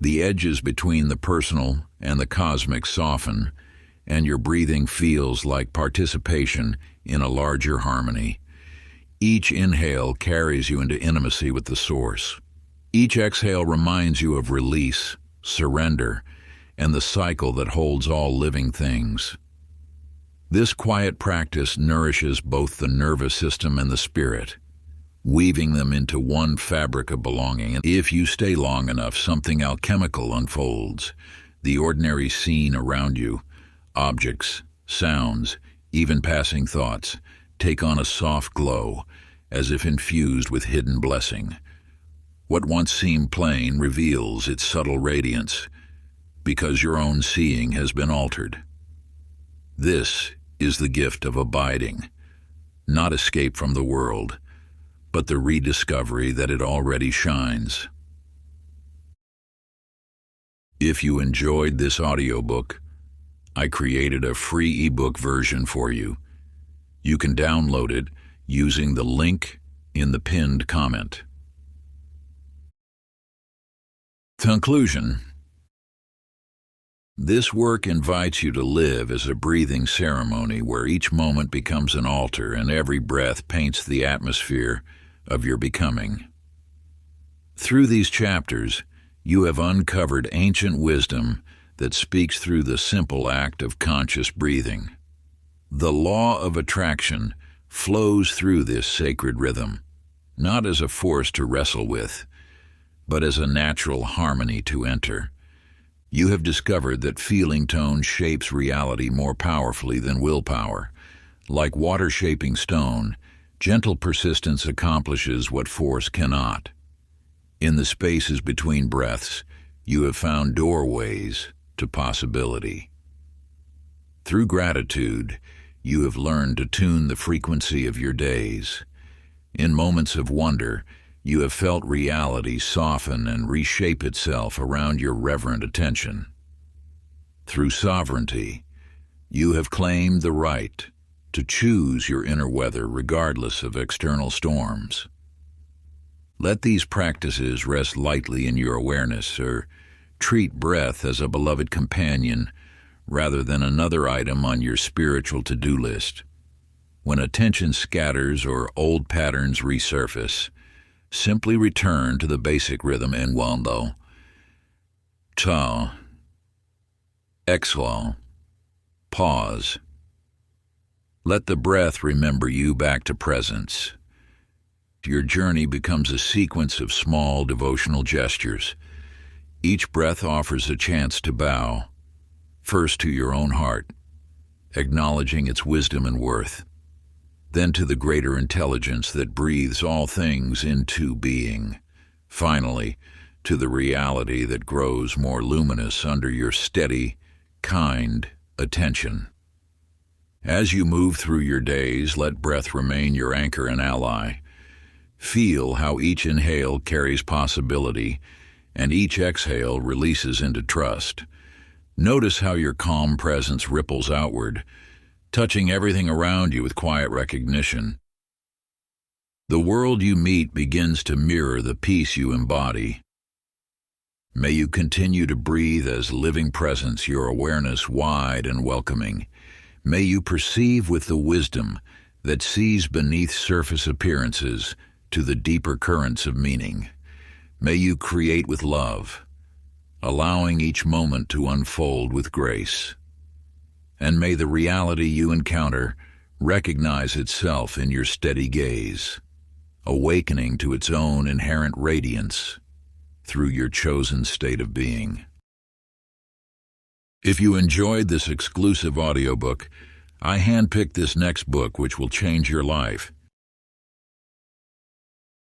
The edges between the personal and the cosmic soften, and your breathing feels like participation in a larger harmony. Each inhale carries you into intimacy with the source. Each exhale reminds you of release, surrender, and the cycle that holds all living things. This quiet practice nourishes both the nervous system and the spirit, weaving them into one fabric of belonging. And if you stay long enough, something alchemical unfolds. The ordinary scene around you, objects, sounds, even passing thoughts, take on a soft glow, as if infused with hidden blessing. What once seemed plain reveals its subtle radiance, because your own seeing has been altered. This is the gift of abiding, not escape from the world, but the rediscovery that it already shines. If you enjoyed this audiobook, I created a free ebook version for you. You can download it using the link in the pinned comment. Conclusion. This work invites you to live as a breathing ceremony where each moment becomes an altar and every breath paints the atmosphere of your becoming. Through these chapters, you have uncovered ancient wisdom that speaks through the simple act of conscious breathing. The law of attraction flows through this sacred rhythm, not as a force to wrestle with, but as a natural harmony to enter. You have discovered that feeling tone shapes reality more powerfully than willpower. Like water shaping stone, Gentle persistence accomplishes what force cannot. In the spaces between breaths, you have found doorways to possibility. Through gratitude, you have learned to tune the frequency of your days. In moments of wonder, you have felt reality soften and reshape itself around your reverent attention. Through sovereignty, you have claimed the right to choose your inner weather regardless of external storms. Let these practices rest lightly in your awareness, or treat breath as a beloved companion rather than another item on your spiritual to-do list. When attention scatters or old patterns resurface, simply return to the basic rhythm in Wando. Ta. Exhale. Pause. Let the breath remember you back to presence. Your journey becomes a sequence of small devotional gestures. Each breath offers a chance to bow, first to your own heart, acknowledging its wisdom and worth, then to the greater intelligence that breathes all things into being, finally, to the reality that grows more luminous under your steady, kind attention. As you move through your days, let breath remain your anchor and ally. Feel how each inhale carries possibility, and each exhale releases into trust. Notice how your calm presence ripples outward, touching everything around you with quiet recognition. The world you meet begins to mirror the peace you embody. May you continue to breathe as living presence, your awareness wide and welcoming. May you perceive with the wisdom that sees beneath surface appearances to the deeper currents of meaning. May you create with love, allowing each moment to unfold with grace. And may the reality you encounter recognize itself in your steady gaze, awakening to its own inherent radiance through your chosen state of being. If you enjoyed this exclusive audiobook, I handpicked this next book which will change your life.